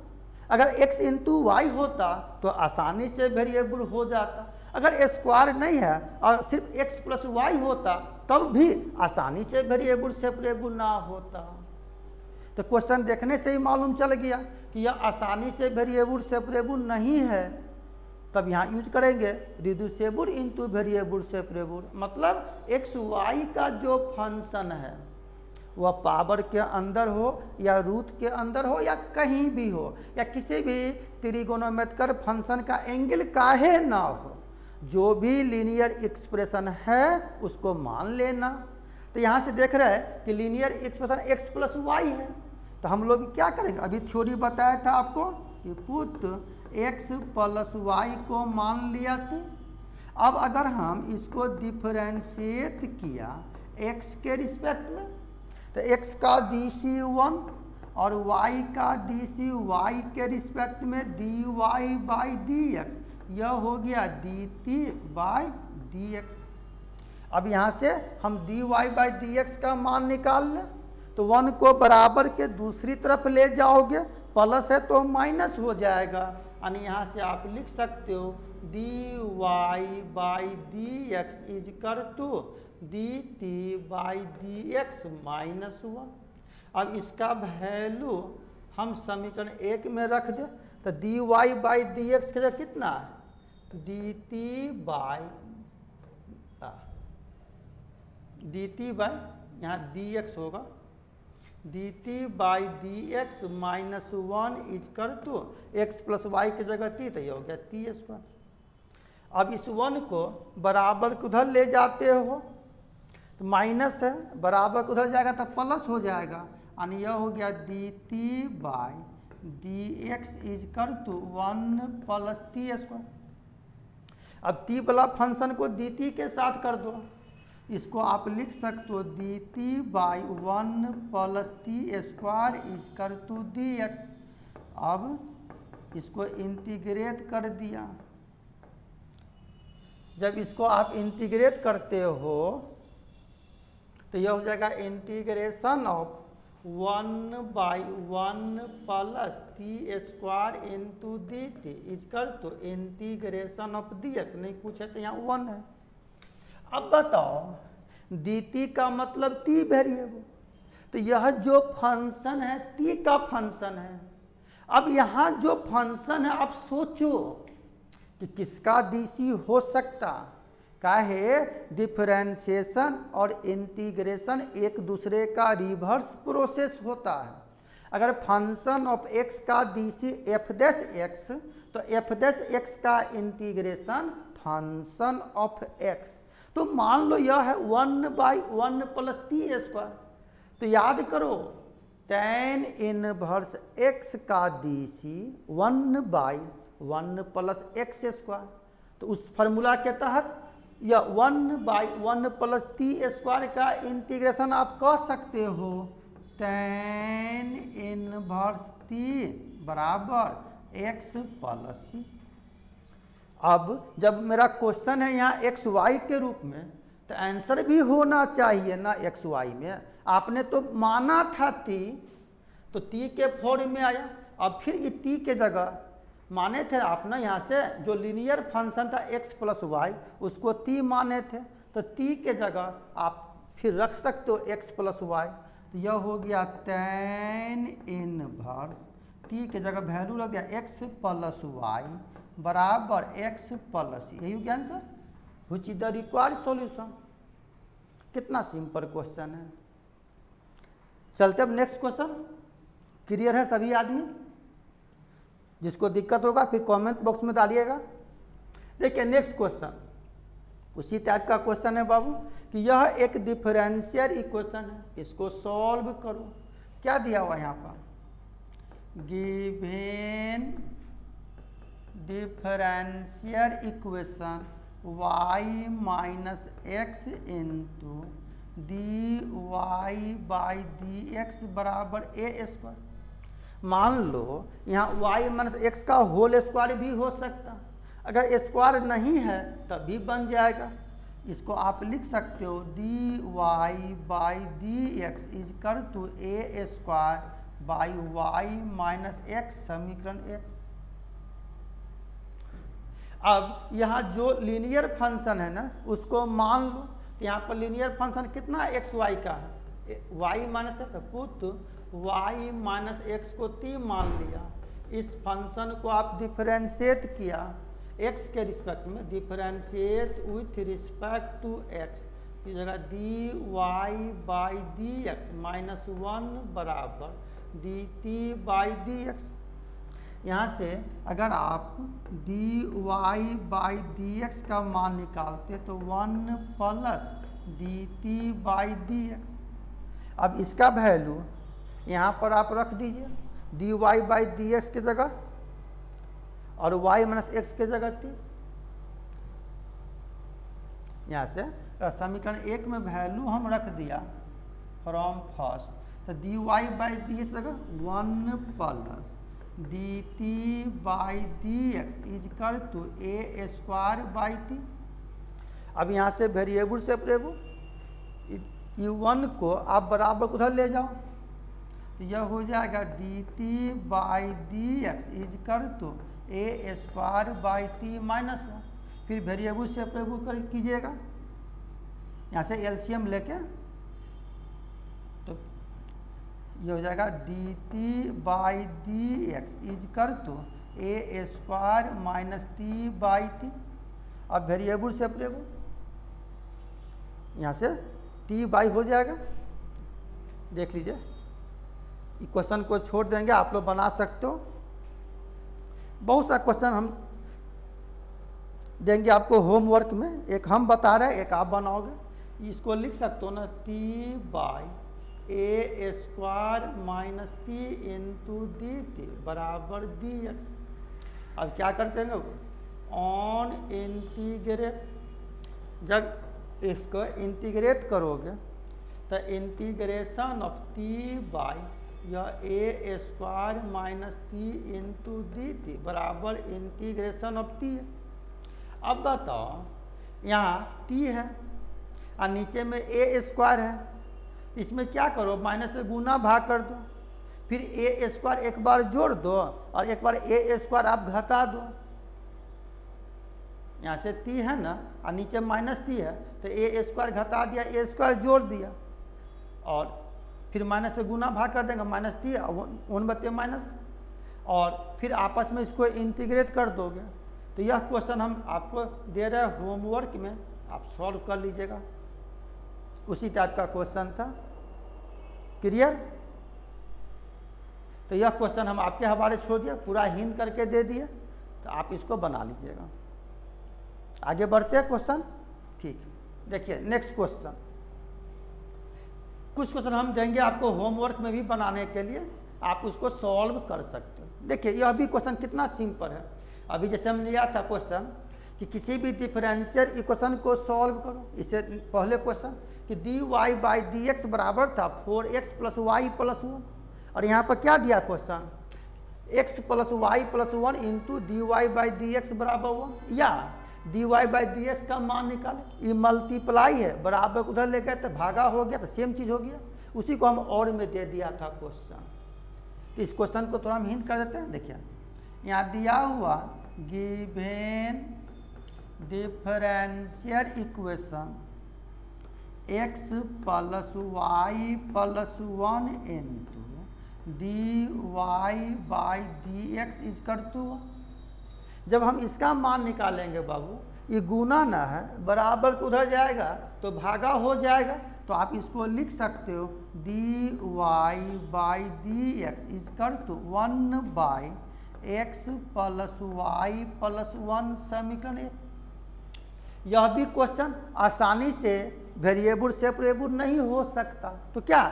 अगर x इंटू वाई होता तो आसानी से वेरिएबल हो जाता। अगर स्क्वायर नहीं है और सिर्फ x प्लस वाई होता तब भी आसानी से वेरिएबल सेपरेबल ना होता। तो क्वेश्चन देखने से ही मालूम चल गया कि यह आसानी से वेरिएबल सेपरेबल नहीं है। तब यहाँ यूज करेंगे रिड्यूसेबल इनटू वेरिएबल सेपरेबल। मतलब एक्स वाई का जो फंक्शन है वह पावर के अंदर हो या रूट के अंदर हो या कहीं भी हो या किसी भी त्रिकोणमितिक फंक्शन का एंगल काहे ना हो, जो भी लीनियर एक्सप्रेशन है उसको मान लेना। तो यहाँ से देख रहे हैं कि linear expression x plus y है। तो हम लोग क्या करेंगे, अभी थ्योरी बताया था आपको कि पुट एक्स प्लस वाई को मान लिया थी। अब अगर हम इसको डिफरेंशिएट किया एक्स के रिस्पेक्ट में तो एक्स का dc1 और y का dc y के रिस्पेक्ट में dy बाई dx, यह हो गया dt बाई dx। अब यहाँ से हम dy बाई dx का मान निकाल लें तो 1 को बराबर के दूसरी तरफ ले जाओगे, प्लस है तो माइनस हो जाएगा। यानी यहाँ से आप लिख सकते हो dy बाई dx इज कर to dt by dx minus 1। अब इसका वैल्यू हम समीकरण 1 में रख दें तो dy बाई dx का कितना है, dt बाई यहाँ dx होगा, dt by dx minus 1 is कर तो x प्लस वाई की जगह t, तो ये हो गया t स्क्वायर। अब इस 1 को बराबर के उधर ले जाते हो तो माइनस है, बराबर के उधर जाएगा तो प्लस हो जाएगा। यानी यह हो गया dt बाई dx इज कर तो 1 प्लस t स्क्वायर। अब t वाला फंक्शन को dt के साथ कर दो, इसको आप लिख सकते हो dt by 1 plus t square is कर टू dx। अब इसको इंटीग्रेट कर दिया। जब इसको आप इंटीग्रेट करते हो तो यह हो जाएगा integration of 1 by 1 plus t square into dt is कर तो इंटीग्रेशन ऑफ dx। नहीं कुछ है तो यहाँ 1 है। अब बताओ dt का मतलब t वेरिएबल, तो यह जो फंक्शन है t का फंक्शन है। अब यहाँ जो फंक्शन है आप सोचो कि किसका dc हो सकता। काहे डिफरेंशिएशन और इंटीग्रेशन एक दूसरे का रिवर्स प्रोसेस होता है। अगर फंक्शन ऑफ x का dc f डैश x तो f डैश x का इंटीग्रेशन फंक्शन ऑफ x। तो मान लो यह है 1 बाई 1 प्लस t स्क्वायर। तो याद करो tan इनवर्स x का dc 1 by 1 plus x square. तो उस फार्मूला के तहत यह 1 बाई 1 प्लस t स्क्वायर का इंटीग्रेशन आप कह सकते हो tan इनवर्स t बराबर x प्लस c। अब जब मेरा क्वेश्चन है यहाँ एक्स वाई के रूप में तो आंसर भी होना चाहिए ना एक्स वाई में। आपने तो माना था t, तो t के फॉर्म में आया। अब फिर इस t के जगह माने थे आप ना, यहाँ से जो लीनियर फंक्शन था x प्लस वाई उसको t माने थे, तो t के जगह आप फिर रख सकते हो x प्लस वाई। तो यह हो गया tan इनवर्स t के जगह वैल्यू लग गया x प्लस वाई बराबर x प्लस, यही हो गया answer, which is the required solution. कितना सिंपल क्वेश्चन है। चलते अब नेक्स्ट क्वेश्चन। क्लियर है सभी आदमी? जिसको दिक्कत होगा फिर कमेंट बॉक्स में डालिएगा। देखिए नेक्स्ट क्वेश्चन उसी टाइप का क्वेश्चन है बाबू, कि यह एक डिफरेंशियल इक्वेशन है, इसको सॉल्व करो। क्या दिया हुआ यहाँ पर, given differential equation y minus x into d Y by D x बराबर ए स्क्वायर। मान लो यहाँ y माइनस एक्स का होल स्क्वायर भी हो सकता, अगर स्क्वायर नहीं है तब भी बन जाएगा। इसको आप लिख सकते हो d Y by D x is कर to a square by y minus x, समीकरण 1। अब यहाँ जो लीनियर फंक्शन है ना उसको मान लो, तो यहाँ पर लीनियर फंक्शन कितना एक्स वाई का है, वाई माइनस है, तो पुट वाई माइनस एक्स को t मान लिया। इस फंक्शन को आप डिफरेंशिएट किया x के रिस्पेक्ट में, differentiate with respect to x, इस जगह d Y by D x minus 1 बराबर d t by D x. यहाँ से अगर आप d Y by D x का मान निकालते तो 1 plus d t by D x. अब इसका वैल्यू यहाँ पर आप रख दीजिए, d Y by D x की जगह और वाई माइनस एक्स की जगह टी। यहाँ से समीकरण 1 में वैल्यू हम रख दिया फ्रॉम फर्स्ट, तो d Y by D x जगह 1 plus d t by D x is कर to a square by t. अब यहाँ से वेरिएबल सेपरेबल u1 को आप बराबर उधर ले जाओ, तो यह हो जाएगा d t by D x is कर to a square by t minus 1। फिर वेरिएबल सेपरेबल कर कीजिएगा, यहाँ से एलसीएम लेके तो ये हो जाएगा d t by D x is कर to a square minus t by t. अब वेरिएबल सेपरेबल, यहाँ से टी बाई हो जाएगा। देख लीजिए क्वेश्चन को छोड़ देंगे, आप लोग बना सकते हो। बहुत सा क्वेश्चन हम देंगे आपको होमवर्क में, एक हम बता रहे हैं एक आप बनाओगे। इसको लिख सकते हो ना, T by a square minus t into d t बराबर डी एक्स। अब क्या करते हैं ऑन इंटीग्रेट, जब इसको इंटीग्रेट करोगे तो इंटीग्रेशन ऑफ टी बाई यह a square minus t into d t बराबर इंटीग्रेशन ऑफ टी है। अब बताओ यहाँ टी है और नीचे में ए स्क्वायर है, इसमें क्या करो माइनस से गुना भाग कर दो, फिर ए स्क्वायर एक बार जोड़ दो और एक बार ए स्क्वायर आप घटा दो। यहाँ से टी है ना और नीचे माइनस टी है, तो ए स्क्वायर घटा दिया, ए स्क्वायर जोड़ दिया और फिर माइनस से गुना भाग कर देंगे, माइनस टी 1/, माइनस, और फिर आपस में इसको इंटीग्रेट कर दोगे। तो यह क्वेश्चन हम आपको दे रहे हैं होमवर्क में, आप सॉल्व कर लीजिएगा। उसी टाइप का क्वेश्चन था। क्लियर? तो यह क्वेश्चन हम आपके हवाले छोड़ दिया, पूरा हिंट करके दे दिए, तो आप इसको बना लीजिएगा। आगे बढ़ते हैं क्वेश्चन। ठीक, देखिए नेक्स्ट क्वेश्चन। कुछ क्वेश्चन हम देंगे आपको होमवर्क में भी बनाने के लिए, आप उसको सॉल्व कर सकते हो। देखिए यह भी क्वेश्चन कितना सिंपल है। अभी जैसे हम लिया था क्वेश्चन कि किसी भी डिफरेंशियल इक्वेशन को सॉल्व करो, इससे पहले क्वेश्चन कि d Y by D x बराबर था 4x प्लस वाई प्लस 1, और यहाँ पर क्या दिया question x plus y plus 1 into d Y by D x बराबर 1, या d Y by D x का मान निकाले। ये मल्टीप्लाई है, बराबर उधर ले गए तो भागा हो गया, तो सेम चीज़ हो गया। उसी को हम और में दे दिया था क्वेश्चन। तो इस क्वेश्चन को थोड़ा हम हिंट कर देते हैं। देखिए यहाँ दिया हुआ given differential equation x plus y plus 1 into d Y by D x is कर टू। जब हम इसका मान निकालेंगे बाबू, ये गुना ना है, बराबर उधर जाएगा तो भागा हो जाएगा, तो आप इसको लिख सकते हो d Y by D x is कर to 1 by x plus y plus 1 समीकरण 1। यह भी क्वेश्चन आसानी से वेरिएबल सेपरेबल नहीं हो सकता। तो क्या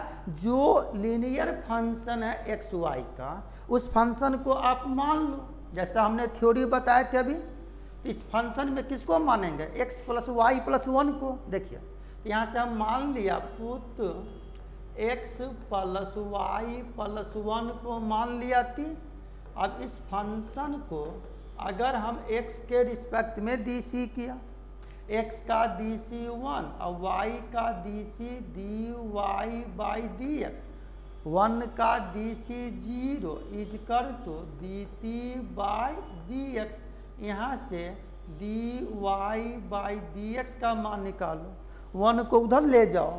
जो लीनियर फंक्शन है एक्स वाई का, उस फंक्शन को आप मान लो, जैसा हमने थ्योरी बताए थे अभी। तो इस फंक्शन में किसको मानेंगे, एक्स प्लस वाई प्लस 1 को। देखिए यहाँ से हम मान लिया put x plus y plus 1 को मान लिया थी। अब इस फंक्शन को अगर हम x के रिस्पेक्ट में डी सी किया, x का डी सी 1 और y का d c d Y by D x, 1 का डी सी 0 इज कर to d t by D x. यहाँ से d Y by D x का मान निकालो, 1 को उधर ले जाओ,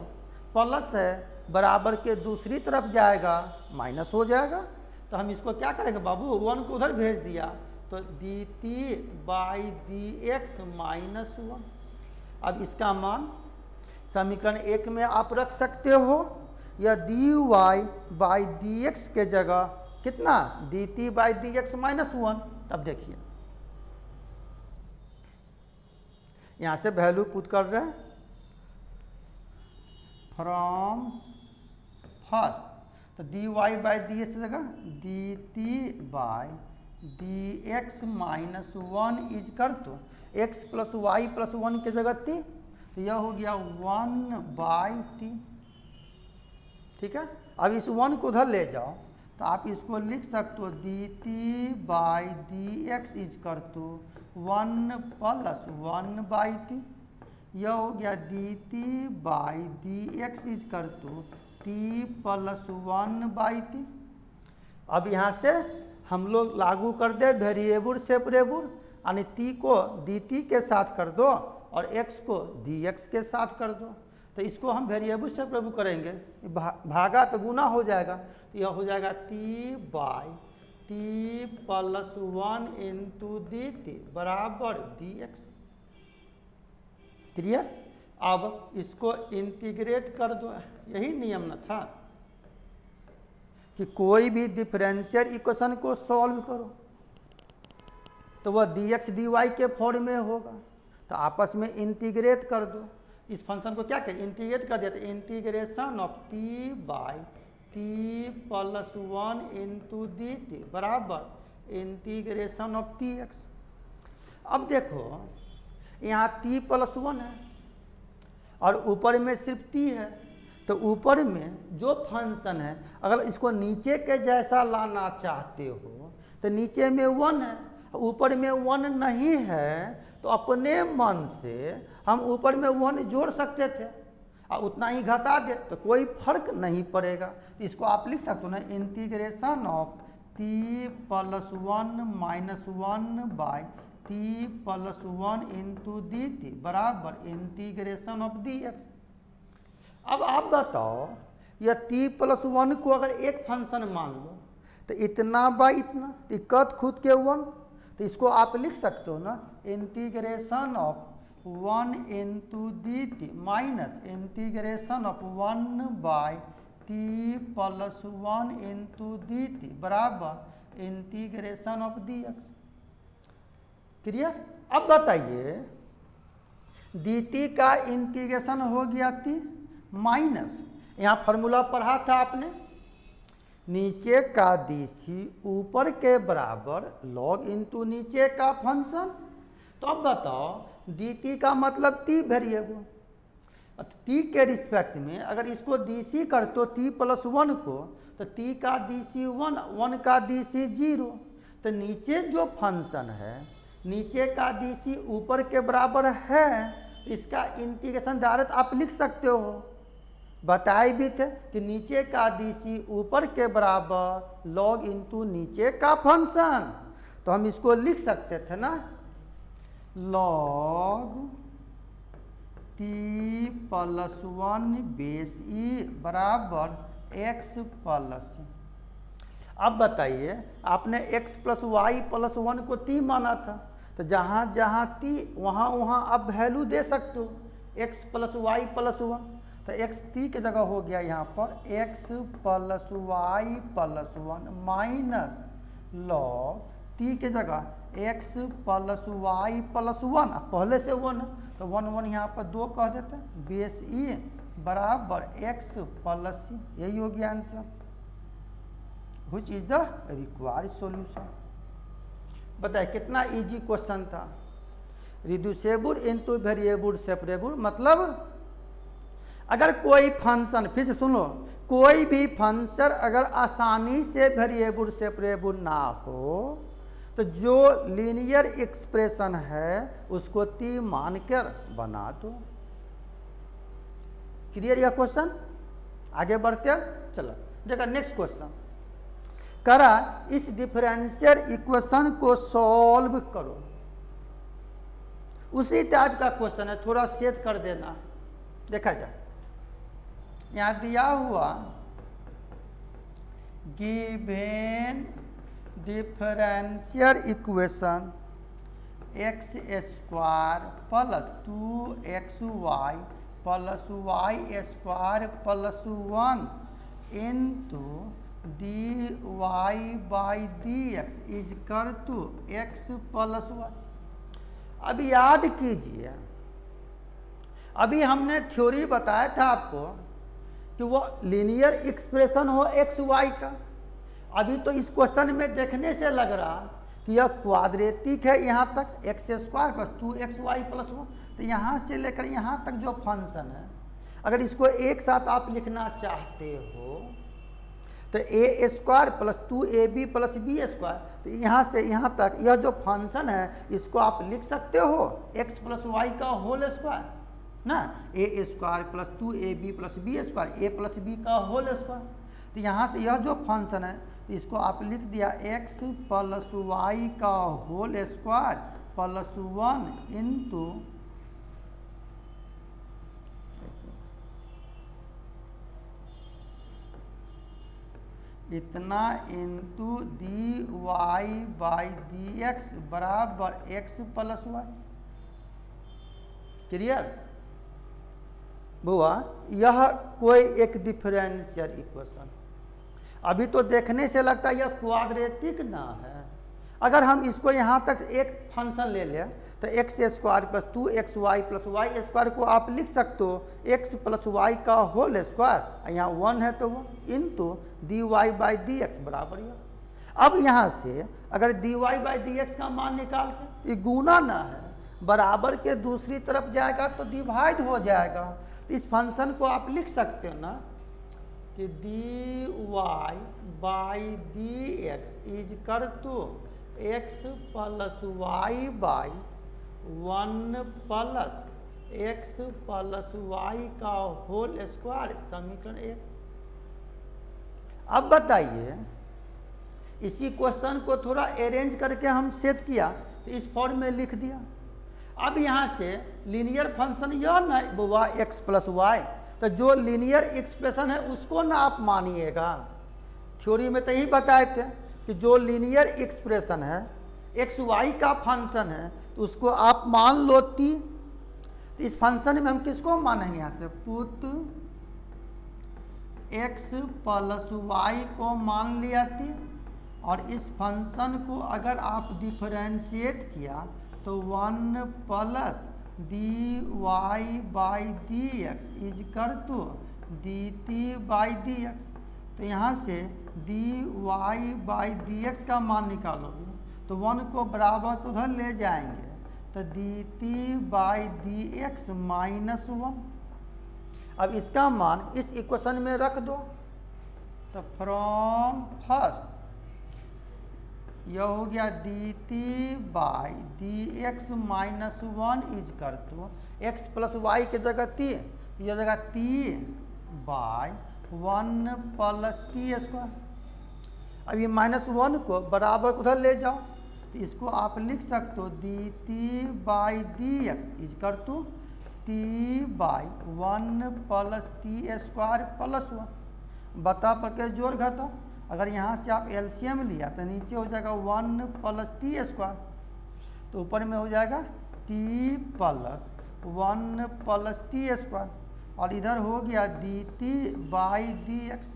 प्लस है बराबर के दूसरी तरफ जाएगा माइनस हो जाएगा। तो हम इसको क्या करेंगे बाबू, 1 को उधर भेज दिया तो d t by D x minus 1। अब इसका मान समीकरण 1 में आप रख सकते हो, या d Y by D x के जगह कितना d t by D x minus 1। तब देखिए यहाँ से वैल्यू पुट कर रहे हैं फ्रॉम फर्स्ट, तो d Y by D x जगह d t by D x minus 1 is कर to x plus y plus 1 के जगह टी, तो यह हो गया 1 बाई टी। ठीक है, अब इस 1 को उधर ले जाओ तो आप इसको लिख सकते हो d t by D x is कर तो 1 प्लस 1 बाई टी। यह हो गया d t by D x is कर तो टी प्लस 1 बाई टी। अब यहाँ से हम लोग लागू कर दे वेरिएबल सेपरेबल, यानी टी को डी टी के साथ कर दो और एक्स को डी एक्स के साथ कर दो। तो इसको हम वेरिएबल सेपरेबल करेंगे, भागा तो गुना हो जाएगा, तो यह हो जाएगा T by t plus 1 into d t बराबर डी एक्स। क्लियर। अब इसको इंटीग्रेट कर दो, यही नियम न था कि कोई भी डिफरेंशियल इक्वेशन को सॉल्व करो तो वह डी एक्स डी वाई के फॉर्म में होगा, तो आपस में इंटीग्रेट कर दो। इस फंक्शन को क्या करें, इंटीग्रेट कर दिया, तो integration of t by t plus 1 into d t बराबर इंटीग्रेशन ऑफ टी एक्स। अब देखो यहाँ टी प्लस 1 है और ऊपर में सिर्फ टी है, तो ऊपर में जो फंक्शन है अगर इसको नीचे के जैसा लाना चाहते हो तो नीचे में 1 है, ऊपर में 1 नहीं है, तो अपने मन से हम ऊपर में 1 जोड़ सकते थे और उतना ही घटा दे तो कोई फर्क नहीं पड़ेगा। इसको आप लिख सकते हो ना integration of T plus 1 minus 1 by t plus 1 into d t बराबर इंटीग्रेशन ऑफ डी एक्स। अब आप बताओ यह टी प्लस 1 को अगर एक फंक्शन मान लो तो इतना बाई इतना, तो कट खुद के 1, तो इसको आप लिख सकते हो ना integration of 1 into d t minus integration of 1 by t plus 1 into d t बराबर integration of d x. Clear. अब बताइए डी टी का इंटीग्रेशन हो गया टी माइनस, यहाँ फार्मूला पढ़ा था आपने, नीचे का डी सी ऊपर के बराबर लॉग इंटू नीचे का फंक्शन। तो अब बताओ डी टी का मतलब टी वेरिएबल, टी के रिस्पेक्ट में अगर इसको डी सी कर तो टी प्लस 1 को, तो टी का डी सी 1, 1 का डी सी 0, तो नीचे जो फंक्शन है नीचे का डी सी ऊपर के बराबर है, इसका इंटीग्रेशन डायरेक्ट आप लिख सकते हो। बताए भी थे कि नीचे का डी सी ऊपर के बराबर लॉग इंटू नीचे का फंक्शन, तो हम इसको लिख सकते थे ना, log t plus 1 base e बराबर x प्लस। अब बताइए, आपने x प्लस वाई प्लस 1 को t माना था, तो जहाँ जहाँ t वहाँ वहाँ आप वैल्यू दे सकते हो, x प्लस वाई प्लस 1, तो x t की जगह हो गया यहाँ पर x plus y plus 1 minus log t की जगह x प्लस वाई प्लस 1, पहले से 1 है तो 1 1 यहाँ पर 2 कह देते हैं, बेस ई बराबर x प्लस c। यही हो गया answer, which is the required solution. बताइए कितना इजी क्वेश्चन था। रिड्यूसेबल इनटू वेरिएबल सेपरेबल, मतलब अगर कोई फंक्शन, फिर से सुनो, कोई भी फंक्शन अगर आसानी से वेरिएबल सेपरेबल ना हो तो जो लीनियर एक्सप्रेशन है उसको t मानकर बना दो। क्लियर यह क्वेश्चन? आगे बढ़ते हैं, चलो देखो नेक्स्ट क्वेश्चन। करा इस डिफरेंशियल इक्वेशन को सॉल्व करो। उसी टाइप का क्वेश्चन है, थोड़ा सेट कर देना। देखा जाए, यहाँ दिया हुआ given differential equation x square plus 2xy plus y square plus 1 into dy by dx is कर टू x प्लस वाई। अब याद कीजिए, अभी हमने थ्योरी बताया था आपको कि वो लीनियर एक्सप्रेशन हो एक्स वाई का। अभी तो इस क्वेश्चन में देखने से लग रहा कि यह क्वाड्रेटिक है, यहाँ तक x square plus 2xy plus 1, तो यहाँ से लेकर यहाँ तक जो फंक्शन है, अगर इसको एक साथ आप लिखना चाहते हो तो a square plus 2ab plus b square, तो यहाँ से यहाँ तक यह जो फंक्शन है इसको आप लिख सकते हो x प्लस वाई का होल स्क्वायर ना, a square plus 2ab plus b square, a plus b का होल स्क्वायर। तो यहाँ से यह जो फंक्शन है इसको आप लिख दिया x प्लस वाई का होल स्क्वायर प्लस 1 इंटू इतना इंटू dy बाई dx बराबर x प्लस वाई। क्लियर बुआ? यह कोई एक डिफरेंशियल इक्वेशन, अभी तो देखने से लगता है यह क्वाड्रेटिक ना है। अगर हम इसको यहाँ तक एक फंक्शन ले लें तो x square plus 2xy plus y square को आप लिख सकते हो x प्लस वाई का होल स्क्वायर, यहाँ 1 है तो 1 इंटू dy बाई dx बराबर यह। अब यहाँ से अगर dy बाई dx का मान निकालते, ये गुना ना है, बराबर के दूसरी तरफ जाएगा तो डिवाइड हो जाएगा। तो इस फंक्शन को आप लिख सकते हो ना कि dy बाई dx इज कर तो x plus y by 1 plus x plus y का होल स्क्वायर, समीकरण 1। अब बताइए, इसी क्वेश्चन को थोड़ा अरेंज करके हम सेट किया तो इस फॉर्म में लिख दिया। अब यहाँ से लीनियर फंक्शन यह ना बुआ x प्लस वाई, तो जो लीनियर एक्सप्रेशन है उसको ना आप मानिएगा। थ्योरी में तो यही बताए थे कि जो लीनियर एक्सप्रेशन है एक्स वाई का फंक्शन है तो उसको आप मान लो t। तो इस फंक्शन में हम किसको मानेंगे? यहाँ से पुट x प्लस वाई को मान लिया t, और इस फंक्शन को अगर आप डिफरेंशिएट किया तो 1 plus dy by dx is कर तो dt बाई dx। तो यहाँ से dy बाई dx का मान निकालोगे तो 1 को बराबर उधर ले जाएंगे तो dt बाई dx माइनस 1। अब इसका मान इस इक्वेशन में रख दो, तो फ्रॉम फर्स्ट यह हो गया dt by dx minus 1 is कर तो x प्लस वाई के जगह t, यह जगह t by 1 plus t square. अब ये माइनस 1 को बराबर उधर ले जाओ तो इसको आप लिख सकते हो d t by D x is कर to t by 1 plus t square plus 1। बता पर के जोड़ घटा, अगर यहाँ से आप एलसीएम लिया तो नीचे हो जाएगा 1 प्लस टी स्क्वायर, तो ऊपर में हो जाएगा T plus 1 plus t square, और इधर हो गया d t by D x.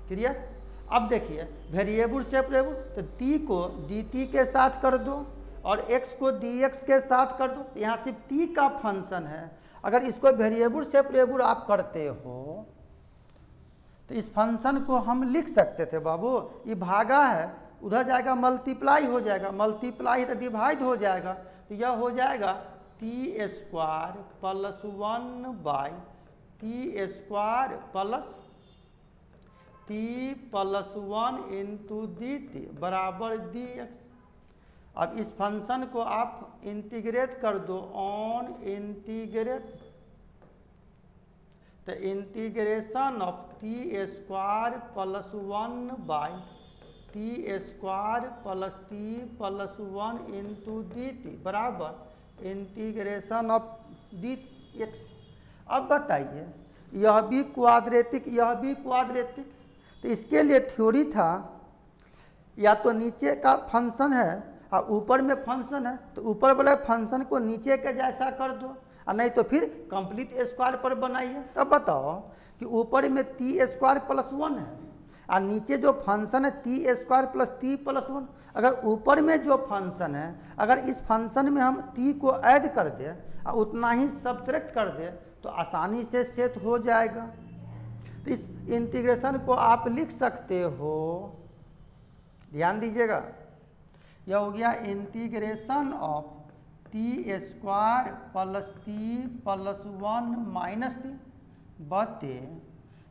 Clear. अब देखिए वेरिएबल सेपरेबल, तो t को dt के साथ कर दो और x को dx के साथ कर दो। यहाँ सिर्फ t का फंक्शन है। अगर इसको वेरिएबल सेपरेबल आप करते हो तो इस फंक्शन को हम लिख सकते थे बाबू, ये भागा है, उधर जाएगा मल्टीप्लाई हो जाएगा, मल्टीप्लाई तो डिवाइड हो जाएगा, तो यह हो जाएगा T square plus 1 by t square plus t plus 1 into d t बराबर डी एक्स। अब इस फंक्शन को आप इंटीग्रेट कर दो ऑन इंटीग्रेट, तो integration of t square plus 1 by t square plus t plus 1 into d t बराबर integration of d x. अब बताइए यह भी क्वाड्रेटिक, यह भी क्वाड्रेटिक, तो इसके लिए थ्योरी था या तो नीचे का फंक्शन है और ऊपर में फंक्शन है, तो ऊपर वाले फंक्शन को नीचे के जैसा कर दो, और नहीं तो फिर कंप्लीट स्क्वायर पर बनाइए। तब बताओ कि ऊपर में टी स्क्वायर प्लस 1 है और नीचे जो फंक्शन है t square plus t plus 1। अगर ऊपर में जो फंक्शन है, अगर इस फंक्शन में हम टी को ऐड कर दे और उतना ही सब्ट्रैक्ट कर दे तो आसानी से सेट हो जाएगा। तो इस इंटीग्रेशन को आप लिख सकते हो, ध्यान दीजिएगा, यह हो गया integration of t square plus t plus 1 minus T बटे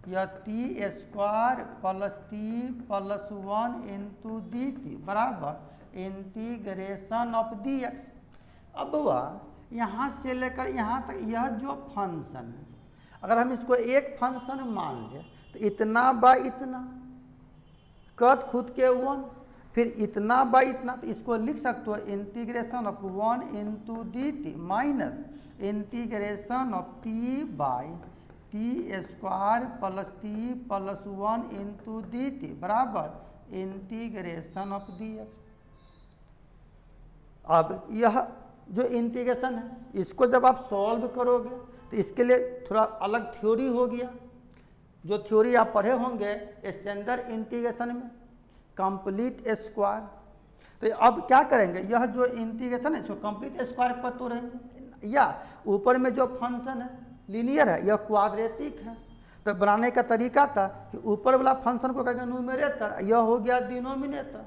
यह T square plus t plus 1 into d t बराबर इंटीग्रेशन ऑफ डी एक्स। अब वह यहाँ से लेकर यहाँ तक यह जो फंक्शन है, अगर हम इसको एक फंक्शन मान लें तो इतना बाई इतना कद खुद के 1, फिर इतना बाई इतना, तो इसको लिख सकते हो integration of 1 into d t minus integration of t by t square plus t plus 1 into d t बराबर इंटीग्रेशन ऑफ डी एक्स। अब यह जो इंटीग्रेशन है इसको जब आप सॉल्व करोगे तो इसके लिए थोड़ा अलग थ्योरी हो गया, जो थ्योरी आप पढ़े होंगे स्टैंडर्ड इंटीग्रेशन में, कंप्लीट स्क्वायर। तो अब क्या करेंगे, यह जो इंटीग्रेशन है इसको कंप्लीट स्क्वायर पर तोड़ेंगे, या ऊपर में जो फंक्शन है लीनियर है यह क्वाड्रेटिक है। तो बनाने का तरीका था कि ऊपर वाला फंक्शन को कहेंगे न्यूमरेटर, यह हो गया डिनोमिनेटर,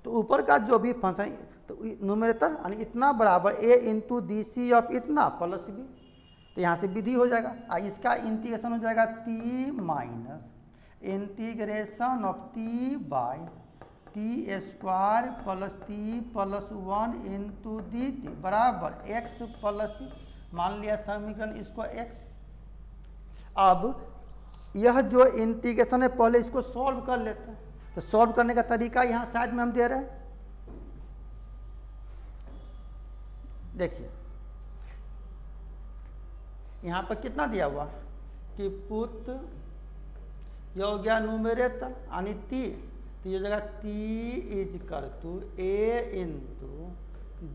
तो ऊपर का जो भी फंक्शन तो न्यूमरेटर यानी इतना बराबर ए इंटू डी सी ऑफ इतना प्लस बी, तो यहाँ से विधि हो जाएगा। इसका इंटीग्रेशन हो जाएगा T minus integration of t by t square plus t plus 1 into d t बराबर एक्स प्लस सी। मान लिया समीकरण इसको एक्स। अब यह जो इंटीग्रेशन है पहले इसको सॉल्व कर लेते हैं, तो सॉल्व करने का तरीका यहाँ साइड में हम दे रहे हैं, देखिए यहाँ पर कितना दिया हुआ कि पुट यह हो गया न्यूमरेटर यानी टी, तो ये जगह टी इज कर to a into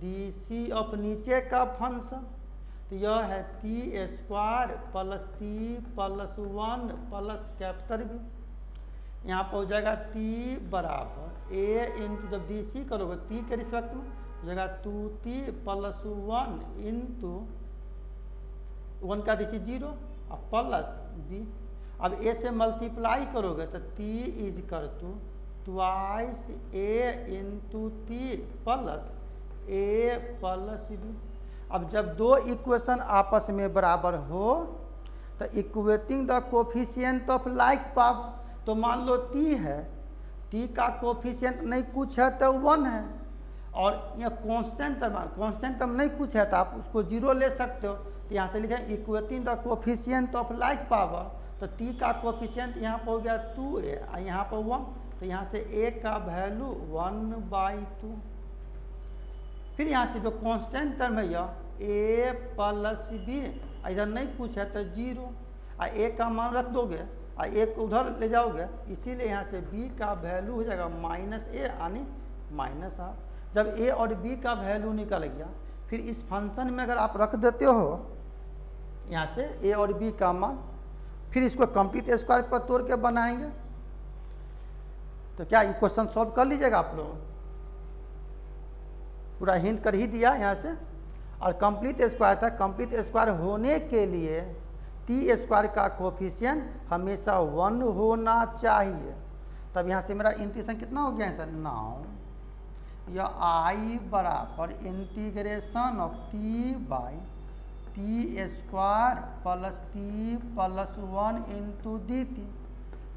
d c of नीचे का फंक्शन, तो यह है t square plus t plus 1 plus capital B. यहाँ पर हो जाएगा टी बराबर ए इंटू जब डी सी करोगे टी के रिस्पेक्ट में हो जाएगा 2t प्लस 1 इंटू 1 का डी सी 0 और प्लस बी। अब ए से मल्टीप्लाई करोगे तो t इज कर to twice a into t plus a plus b. अब जब दो इक्वेशन आपस में बराबर हो तो equating the coefficient of like power, तो मान लो t है, t का कोफिशिएंट नहीं कुछ है तो 1 है, और यह कांस्टेंट टर्म नहीं कुछ है तो आप उसको 0 ले सकते हो। तो यहाँ से लिखें equating the coefficient of like power, तो t का कोफिशिएंट यहाँ पर हो गया 2a और यहाँ पर 1, तो यहाँ से a का वैल्यू 1/2। फिर यहाँ से जो कांस्टेंट टर्म है यह a प्लस बी, इधर नहीं कुछ है तो 0, और a का मान रख दोगे और a को उधर ले जाओगे, इसीलिए यहाँ से b का वैल्यू हो जाएगा -a यानी -12। जब a और b का वैल्यू निकल गया, फिर इस फंक्शन में अगर आप रख देते हो यहाँ से a और b का मान, फिर इसको कंप्लीट स्क्वायर पर तोड़ के बनाएंगे, तो क्या इक्वेशन सॉल्व कर लीजिएगा आप लोग। पूरा हिंट कर ही दिया यहाँ से। और कंप्लीट स्क्वायर था, कंप्लीट स्क्वायर होने के लिए टी स्क्वायर का कोफिशिएंट हमेशा 1 होना चाहिए। तब यहाँ से मेरा इंटीग्रेशन कितना हो गया है सर? 9 या आई बराबर integration of t by t square plus t plus 1 into d t.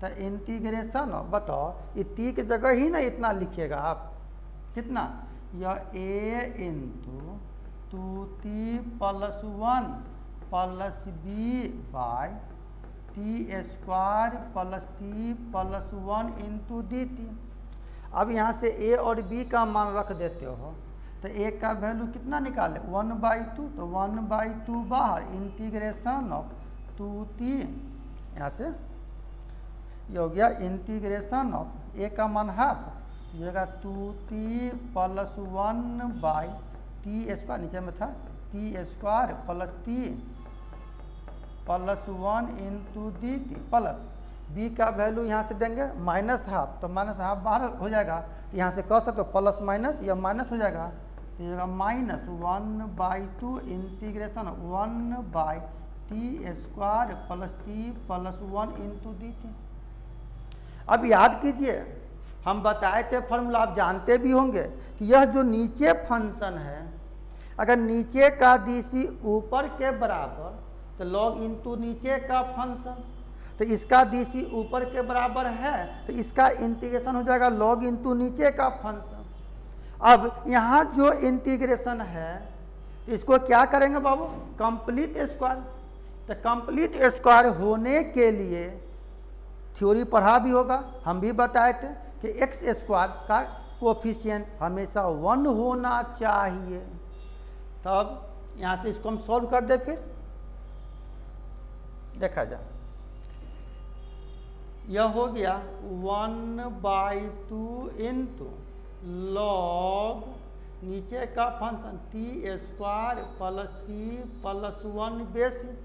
तो इंटीग्रेशन ऑफ, बताओ ये टी की जगह ही ना इतना लिखिएगा आप, कितना? यह a into 2t plus 1 plus b by t square plus t plus 1 into d t. अब यहाँ से a और b का मान रख देते हो, तो a का वैल्यू कितना निकाले? 1/2, तो 1/2 बाहर, इंटीग्रेशन ऑफ 2t, यहाँ से ये हो गया इंटीग्रेशन ऑफ a का मान हाफ, जगह 2t प्लस 1/t स्क्वायर, नीचे में था T square plus t plus 1 into d T, plus b का वैल्यू यहाँ से देंगे -12, तो -12 बाहर हो जाएगा, तो यहाँ से कह सकते हो प्लस माइनस या माइनस हो जाएगा, तो ये -1/2 integration 1/t square plus t plus 1 into d t. अब याद कीजिए, हम बताए थे फॉर्मूला, आप जानते भी होंगे कि यह जो नीचे फंक्शन है, अगर नीचे का डीसी ऊपर के बराबर तो लॉग इंटू नीचे का फंक्शन, तो इसका डीसी ऊपर के बराबर है तो इसका इंटीग्रेशन हो जाएगा लॉग इंटू नीचे का फंक्शन। अब यहाँ जो इंटीग्रेशन है इसको क्या करेंगे बाबू? Complete square. तो कंप्लीट स्क्वायर होने के लिए थ्योरी पढ़ा भी होगा, हम भी बताए थे कि एक्स स्क्वायर का कोफिशिएंट हमेशा 1 होना चाहिए। तब यहाँ से इसको हम सॉल्व कर दे, फिर देखा जाए। यह हो गया 1/2 इंटू लॉग नीचे का function T square plus t plus 1 basic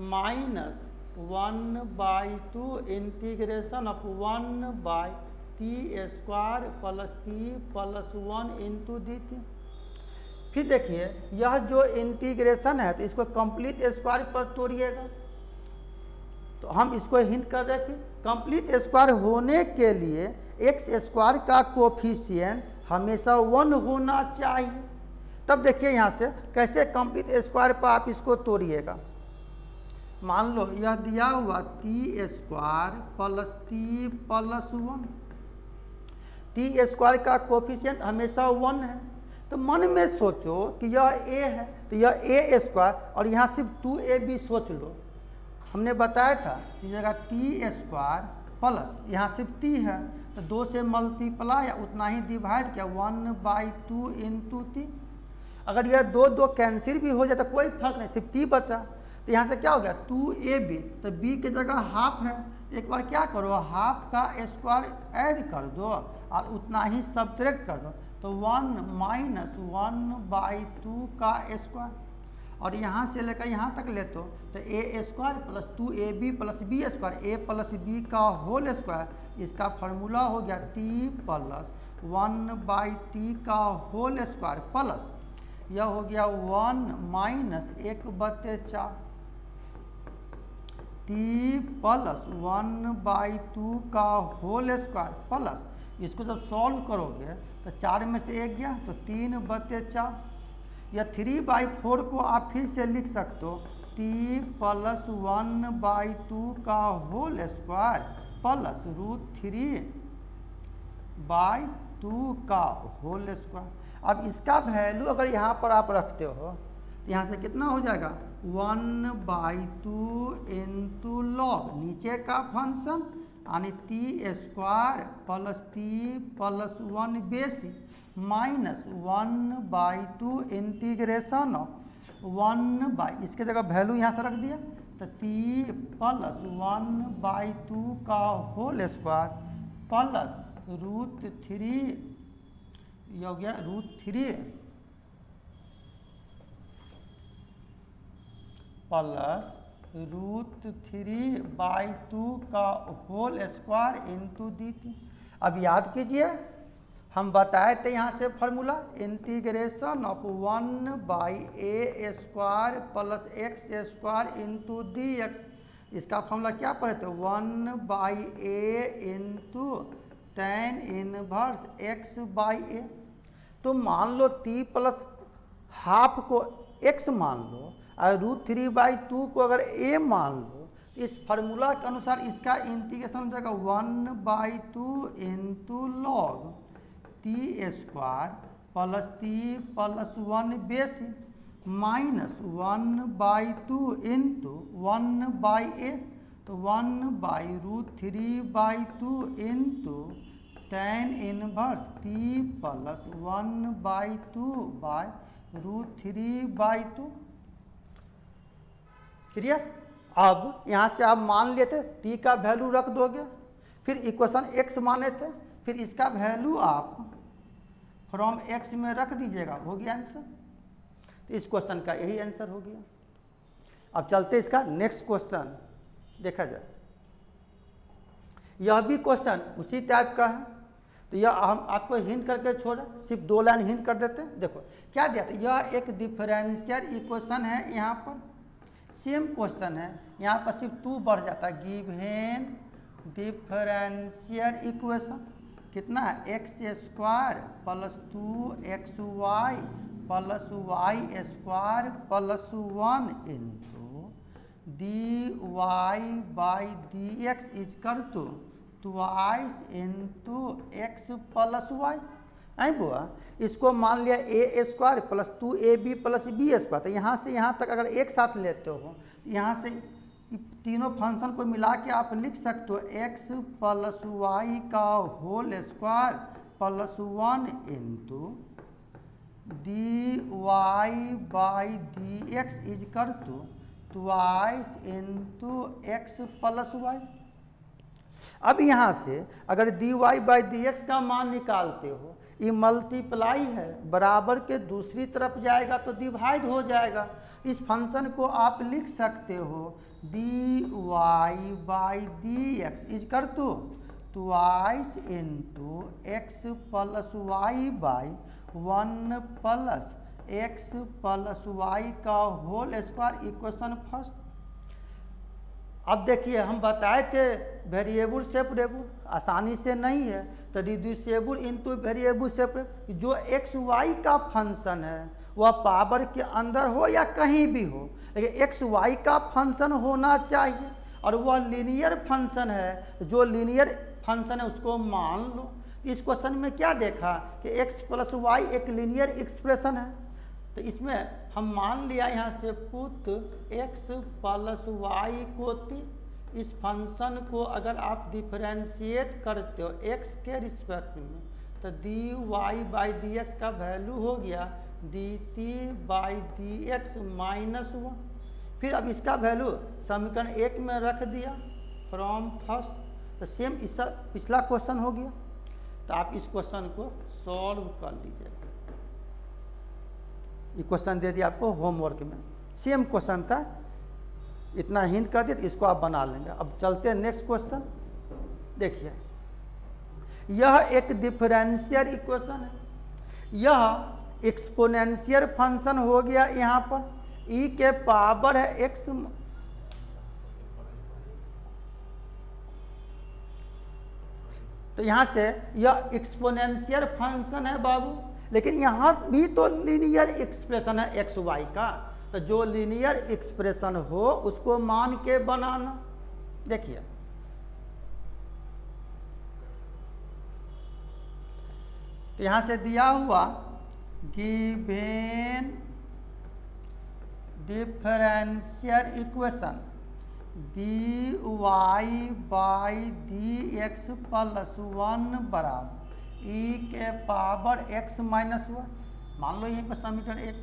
minus 1/2 integration of 1/t square plus t plus 1 into d T. फिर देखिए यह जो इंटीग्रेशन है तो इसको कंप्लीट स्क्वायर पर तोड़िएगा, तो हम इसको हिंट कर रहे हैं। फिर कंप्लीट स्क्वायर होने के लिए एक्स स्क्वायर का कोफिशिएंट हमेशा 1 होना चाहिए। तब देखिए यहाँ से कैसे कंप्लीट स्क्वायर पर आप इसको तोड़िएगा। मान लो यह दिया हुआ T square plus t plus 1, T square का कोफिशिएंट हमेशा 1 है, तो मन में सोचो कि यह a है तो यह a स्क्वायर, और यहाँ सिर्फ 2ab सोच लो। हमने बताया था कि जगह टी स्क्वायर प्लस यहाँ सिर्फ t है तो 2 से मल्टीप्लाई या उतना ही डिवाइड किया 1/2 इंटू टी। अगर यह 2 कैंसिल भी हो जाए तो कोई फर्क नहीं, सिर्फ t बचा, तो यहाँ से क्या हो गया 2ab, तो b की जगह हाफ है, एक बार क्या करो हाफ का स्क्वायर ऐड कर दो और उतना ही सब्ट्रैक्ट कर दो, तो 1 माइनस 1/2 का स्क्वायर, और यहाँ से लेकर यहाँ तक ले तो a स्क्वायर plus 2ab plus b square, a plus b का होल स्क्वायर, इसका फार्मूला हो गया t प्लस 1/t का होल स्क्वायर प्लस यह हो गया 1 माइनस 1/4 t प्लस 1/2 का होल स्क्वायर प्लस इसको जब सॉल्व करोगे तो 4 में से 1 गया तो 3/4, या 3/4 को आप फिर से लिख सकते हो t प्लस 1/2 का होल स्क्वायर प्लस √3/2 का होल स्क्वायर। अब इसका वैल्यू अगर यहाँ पर आप रखते हो तो यहाँ से कितना हो जाएगा 1/2 इंटू लॉग नीचे का फंक्शन यानी T square plus t plus 1 बेसी माइनस 1/2 इंटीग्रेशन ऑफ 1 इसके जगह वैल्यू यहाँ से रख दिया तो टी प्लस 1/2 का होल स्क्वायर प्लस √3 ये हो गया √3 प्लस √3/2 का होल स्क्वायर इंटू dt। अब याद कीजिए हम बताए थे यहाँ से formula integration of 1/a square plus x square into D x. इसका फार्मूला क्या पढ़े थे 1/a into tan inverse x/a। तो मान लो t प्लस हाफ को x मान लो और √3/2 को अगर a मान लो, इस फार्मूला के अनुसार इसका इंटीग्रेशन हो जाएगा 1/2 into log T square plus t plus 1 बेसी माइनस 1/2 इंटू 1/a तो 1/√3/2 into tan inverse T plus 1/2/√3/2। Clear. अब यहाँ से आप मान लेते t का वैल्यू रख दोगे, फिर इक्वेशन x माने थे, फिर इसका वैल्यू आप फ्रॉम x में रख दीजिएगा, हो गया आंसर। तो इस क्वेश्चन का यही आंसर हो गया। अब चलते इसका नेक्स्ट क्वेश्चन देखा जाए। यह भी क्वेश्चन उसी टाइप का है, तो यह हम आपको हिंट करके छोड़ा, सिर्फ 2 लाइन हिंट कर देते हैं। देखो क्या दिया था, यह एक डिफरेंशियल इक्वेशन है, यहाँ पर सेम क्वेश्चन है, यहाँ पर सिर्फ 2 बढ़ जाता है। गिवन डिफरेंशियल इक्वेशन कितना है x square plus 2xy plus y स्क्वायर plus 1 into dy/dx equal to twice into x plus y। आई बुआ, इसको मान लिया a स्क्वायर plus 2ab plus b square. तो यहाँ से यहाँ तक अगर एक साथ लेते हो, यहाँ से तीनों फंक्शन को मिला के आप लिख सकते हो x प्लस y का whole square plus 1 into dy/dx equal to twice into x plus y। अब यहाँ से अगर dy/dx का मान निकालते हो, ये मल्टीप्लाई है, बराबर के दूसरी तरफ जाएगा तो डिवाइड हो जाएगा। इस फंक्शन को आप लिख सकते हो dy/dx equal to twice into x plus y/1 plus x plus y का होल स्क्वायर इक्वेशन फर्स्ट। अब देखिए हम बताए थे वेरिएबल सेपरेबल आसानी से नहीं है, तो रिड्यूसिबल इनटू वेरिएबल सेपरेबल। जो एक्स वाई का फंक्शन है वह पावर के अंदर हो या कहीं भी हो, लेकिन एक्स वाई का फंक्शन होना चाहिए, और वह लीनियर फंक्शन है। जो लीनियर फंक्शन है उसको मान लो। इस क्वेश्चन में क्या देखा कि एक्स प्लस वाई एक लीनियर एक्सप्रेशन है, तो इसमें हम मान लिया यहाँ से पुट x प्लस वाई को इस फंक्शन को अगर आप डिफरेंशिएट करते हो x के रिस्पेक्ट में, तो dy/dx का वैल्यू हो गया dt/dx माइनस 1। फिर अब इसका वैल्यू समीकरण 1 में रख दिया फ्रॉम फर्स्ट, तो सेम इसका पिछला क्वेश्चन हो गया। तो आप इस क्वेश्चन को सॉल्व कर लीजिएगा। ये क्वेश्चन दे दिया आपको होमवर्क में, सेम क्वेश्चन था, इतना हिंट कर दिया, तो इसको आप बना लेंगे। अब चलते हैं नेक्स्ट क्वेश्चन। देखिए यह एक डिफरेंशियल इक्वेशन है, यह एक्सपोनेंशियल फंक्शन हो गया। यहाँ पर e के पावर है x, तो यहाँ से यह एक्सपोनेंशियल फंक्शन है बाबू, लेकिन यहाँ भी तो लीनियर एक्सप्रेशन है एक्स वाई का। तो जो लीनियर एक्सप्रेशन हो उसको मान के बनाना। देखिए तो यहाँ से दिया हुआ given differential equation d Y by D x plus 1 बराबर ई के पावर एक्स माइनस 1। मान लो यहीं पर समीकरण 1।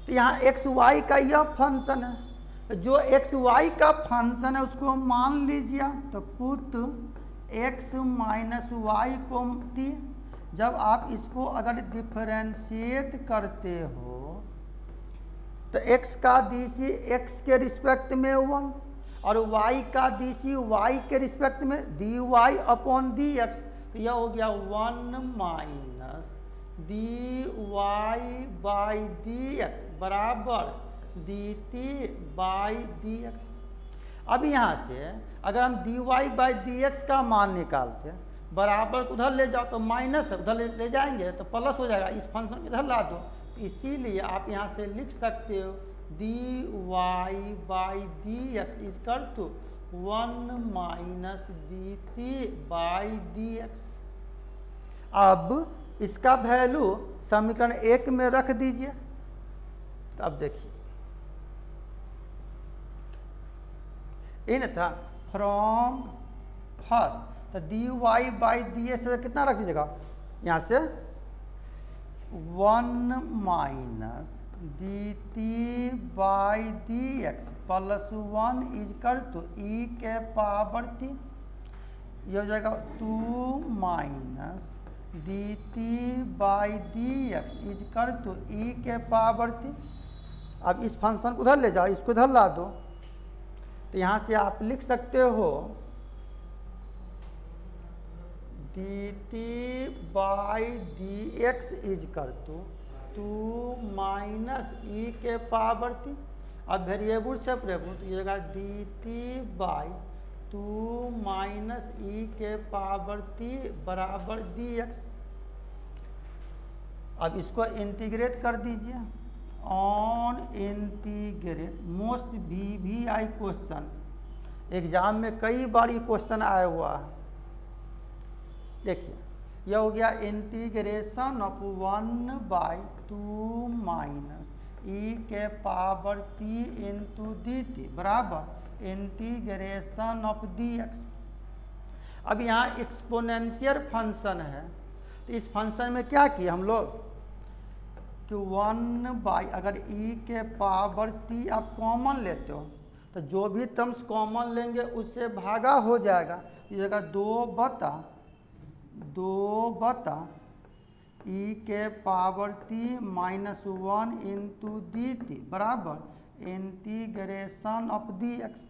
तो यहाँ एक्स वाई का यह फंक्शन है, जो एक्स वाई का फंक्शन है उसको मान लीजिए। तो पुट एक्स माइनस वाई को टी, जब आप इसको अगर डिफरेंशिएट करते हो तो x का dc x के रिस्पेक्ट में 1 और y का dc y के रिस्पेक्ट में dy अपॉन dx, तो यह हो गया 1 माइनस dy बाई dx बराबर dt बाई dx। अब यहाँ से अगर हम dy बाई dx का मान निकालते हैं, बराबर उधर ले जाओ तो माइनस है, उधर ले जाएंगे तो प्लस हो जाएगा, इस फंक्शन इधर ला दो। इसीलिए आप यहाँ से लिख सकते हो dy by D x is कर तो 1 माइनस dt बाई dx। अब इसका वैल्यू समीकरण 1 में रख दीजिए। तो अब देखिए इन था फ्रॉम फर्स्ट, तो dy बाई डी एक्स कितना रख दीजिएगा यहाँ से 1 minus dt by D x plus 1 is कर तो ई के पावर टी, ये हो जाएगा 2 minus dt by D x is कर तो ई के पावर टी। अब इस फंक्शन को उधर ले जाओ, इसको इधर ला दो। तो यहाँ से आप लिख सकते हो dt by D x is कर तो 2 माइनस ई के पावर टी। अब वेरिएबल सेपरेबल तो ये dt बाई 2 माइनस ई के पावर टी बराबर dx। अब इसको इंटीग्रेट कर दीजिए on integrate most VVI question, exam में कई बार ये क्वेश्चन आया हुआ है। देखिए यह हो गया इंटीग्रेशन ऑफ 1 बाई 2 माइनस ई के power T into d t बराबर इंटीग्रेशन ऑफ dx। अब यहाँ एक्सपोनेंशियल फंक्शन है, तो इस फंक्शन में क्या किया हम लोग कि 1 बाई, अगर ई के पावर टी आप कॉमन लेते हो तो जो भी टर्म्स कॉमन लेंगे उससे भागा हो जाएगा। ये जगह 2 बटा ई के power T minus 1 into d t बराबर इंटीग्रेशन ऑफ डी एक्स।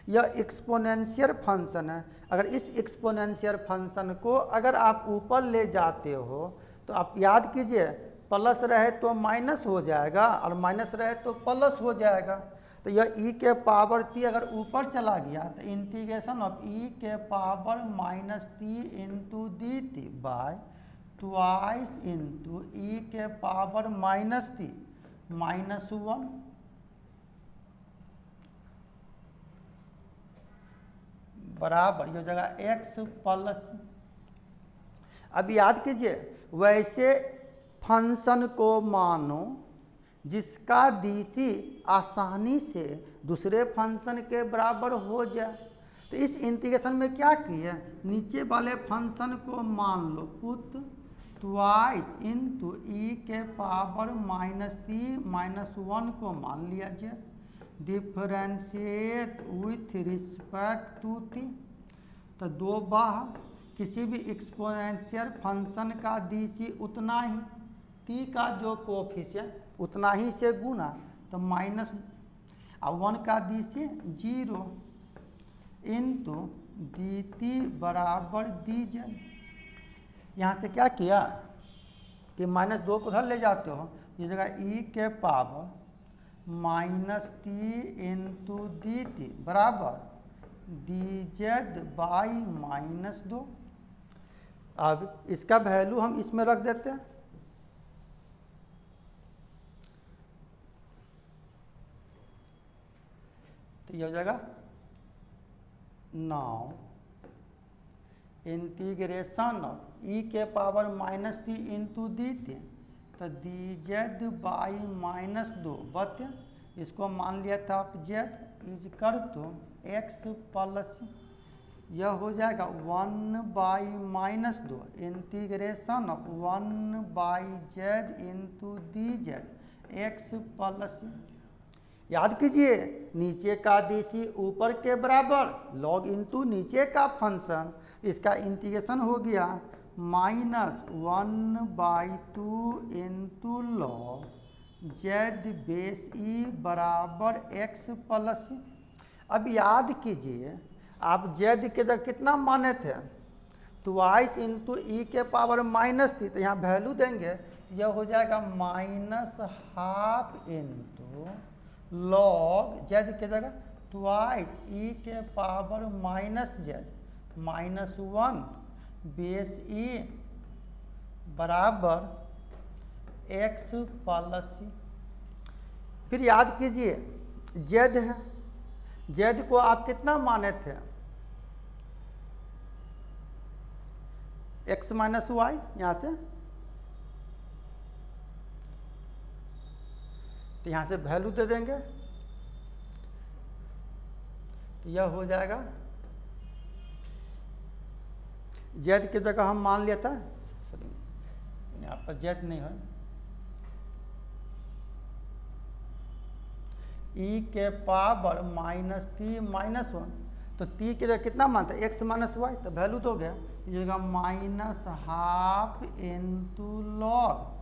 यह एक्सपोनेंशियल फंक्शन है। अगर इस एक्सपोनेंशियल फंक्शन को अगर आप ऊपर ले जाते हो तो आप याद कीजिए, प्लस रहे तो माइनस हो जाएगा और माइनस रहे तो प्लस हो जाएगा। तो यह ई के पावर टी अगर ऊपर चला गया तो इंटीग्रेशन ऑफ ई के power minus t into d t by twice into e के पावर माइनस टी माइनस 1 बराबर ये जगह x प्लस। अब याद कीजिए, वैसे फंक्शन को मानो जिसका डीसी आसानी से दूसरे फंक्शन के बराबर हो जाए। तो इस इंटीग्रेशन में क्या किया, नीचे वाले फंक्शन को मान लो पुट ट्वाइस इंटू ई के पावर माइनस टी माइनस 1 को मान लिया जाए, differentiate with respect to t. तो 2 बार किसी भी एक्सपोनेंशियल फंक्शन का डीसी उतना ही, टी का जो कोफिशिएंट उतना ही से गुना, तो माइनस 1 का डीसी 0 इंटू डी टी बराबर डी जेड। यहाँ से क्या किया कि माइनस 2 को उधर ले जाते हो, ये जगह ई के power minus t into d t बराबर डी जेड बाई माइनस 2। अब इसका वैल्यू हम इसमें रख देते हैं। तो ये हो जाएगा नाउ इंटीग्रेशन ऑफ ई के power minus t into d t, तो d z by minus 2 but इसको मान लिया था आप जेड इज कर तो एक्स प्लस यह हो जाएगा 1/-2 integration of 1/z into d Z x plus. याद कीजिए नीचे का डीसी ऊपर के बराबर लॉग इंटू नीचे का फंक्शन, इसका इंटीग्रेशन हो गया -1/2 into log Z base e बराबर एक्स प्लस। अब याद कीजिए आप जेड के जगह कितना माने थे, ट्वाइस इंटू ई के पावर माइनस थी, तो यहाँ वैल्यू देंगे यह हो जाएगा -½ इंटू लॉग जेड के जगह ट्वाइस ई के पावर -z -1 बेस ई बराबर एक्स प्लस। फिर याद कीजिए जेड है, जेड को आप कितना माने थे, x माइनस वाई, यहाँ से तो यहाँ से वैल्यू दे देंगे तो यह हो जाएगा जेड की जगह हम मान लिया था, सॉरी यहाँ पर जेड नहीं है, ई के पावर -t-1 तो t के जगह कितना मानता है x माइनस वाई, तो वैल्यू तो हो गया ये -½ into log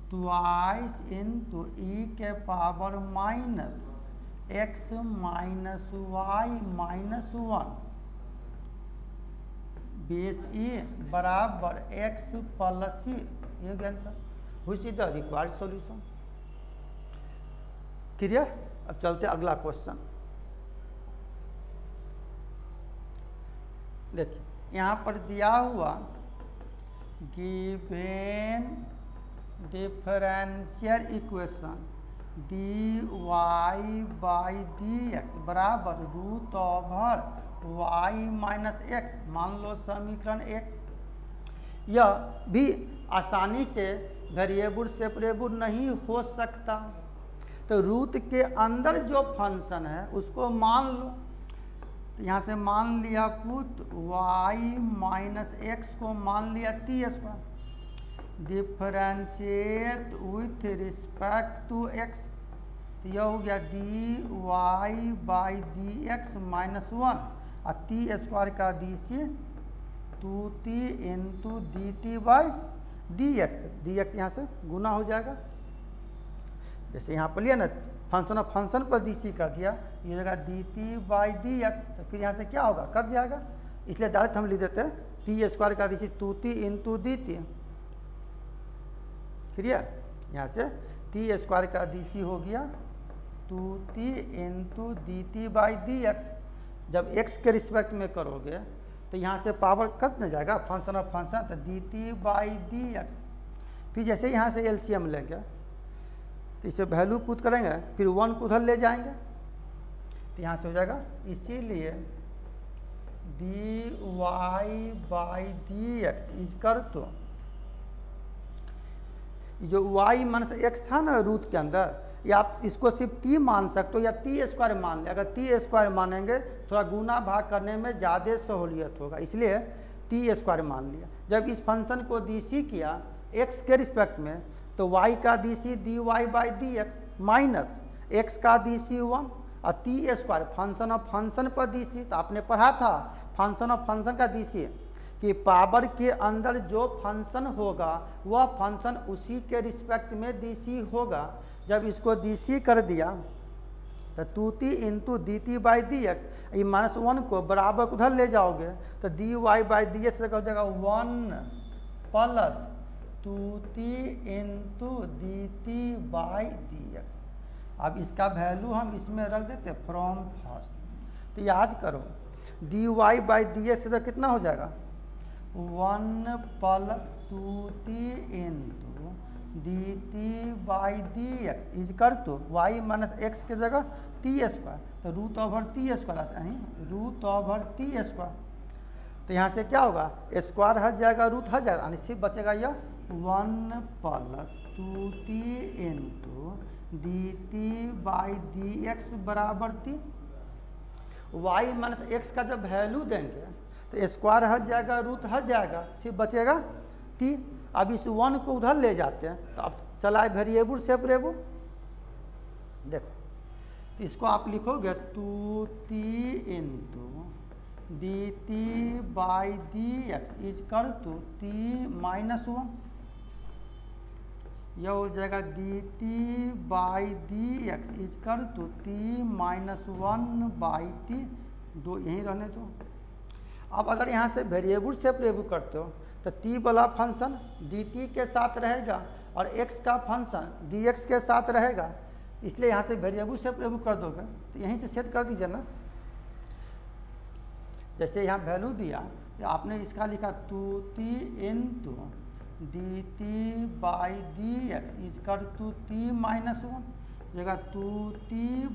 twice into e के power -x minus y -1 base e बराबर x प्लस ई। ये answer which is the required solution. Clear. अब चलते अगला क्वेश्चन। देखिए यहाँ पर दिया हुआ गिवेन डिफरेंशियल इक्वेशन dy/dx बराबर √y-x, मान लो समीकरण 1। यह भी आसानी से वेरिएबल सेपरेबल नहीं हो सकता, तो रूट के अंदर जो फंक्शन है उसको मान लो। तो यहाँ से मान लिया पुट y-x को मान लिया t², differentiate with respect to x, तो यह हो गया dy/dx -1 और t² का D 2t into dt/dx, dx यहाँ से गुना हो जाएगा। जैसे यहाँ पर लिया ना फंक्शन ऑफ फंक्शन पर डी कर दिया, ये जगह dt/dx, तो फिर यहाँ से क्या होगा कट जाएगा, इसलिए डायरेक्ट हम लिख देते हैं t² का D 2t into dt। Clear. यहाँ से t² का डी हो गया 2t इंटू dt/dx। जब x के रिस्पेक्ट में करोगे तो यहाँ से पावर कट न जाएगा फंक्शन ऑफ फंक्शन, तो dt/dx। फिर जैसे यहाँ से एलसीएम लेंगे तो इसे वैल्यू पुट करेंगे, फिर 1 को उधर ले जाएंगे तो यहाँ से हो जाएगा, इसीलिए dy/dx इज कर तो जो y माइनस x था ना रूट के अंदर, या आप इसको सिर्फ t मान सकते हो या t² मान ले। अगर t² मानेंगे थोड़ा गुना भाग करने में ज़्यादा सहूलियत होगा, इसलिए t² मान लिया। जब इस फंक्शन को डी किया x के रिस्पेक्ट में, तो y का डी dy/dx माइनस x का डी 1 और t² फंक्शन ऑफ फंक्शन पर डी। तो आपने पढ़ा था फंक्शन ऑफ फंक्शन का डी कि पावर के अंदर जो फंक्शन होगा वह फंक्शन उसी के रिस्पेक्ट में डी होगा। जब इसको डी कर दिया तो 2t इंटू dt/dx, ये -1 को बराबर उधर ले जाओगे तो dy/dx हो जाएगा 1 प्लस 2t इंटू dt/dx। अब इसका वैल्यू हम इसमें रख देते फ्रॉम फर्स्ट। तो याद करो dy/dx से तो कितना हो जाएगा 1 plus 2t into dt/dx is कर तो y माइनस x के जगह t², तो √t²। तो यहाँ से क्या होगा स्क्वायर हट जाएगा, रूट हट जाएगा, यानी सिर्फ बचेगा यह 1 plus 2t into dt by D x बराबर t। y माइनस एक्स का जब वैल्यू देंगे तो स्क्वायर हट जाएगा, रूट हट जाएगा, सिर्फ बचेगा t। अब इस 1 को उधर ले जाते हैं तो अब चला है वेरिएबल सेपरेबल। देखो तो इसको आप लिखोगे 2t into d t by D x is कर टू टी माइनस 1। यह हो जाएगा d t by D x is कर to t minus 1 by t, दो यहीं रहने दो। अब अगर यहाँ से वेरिएबल सेपरेबल करते हो तो टी वाला फंक्शन डी टी के साथ रहेगा और एक्स का फंक्शन डी एक्स के साथ रहेगा, इसलिए यहाँ से वेरिएबल सेपरेबल कर दोगे तो यहीं से सेट कर दीजिए ना। जैसे यहाँ वैल्यू दिया तो आपने इसका लिखा 2t into d t by D x is कर टू टी माइनस 1, जगह 2t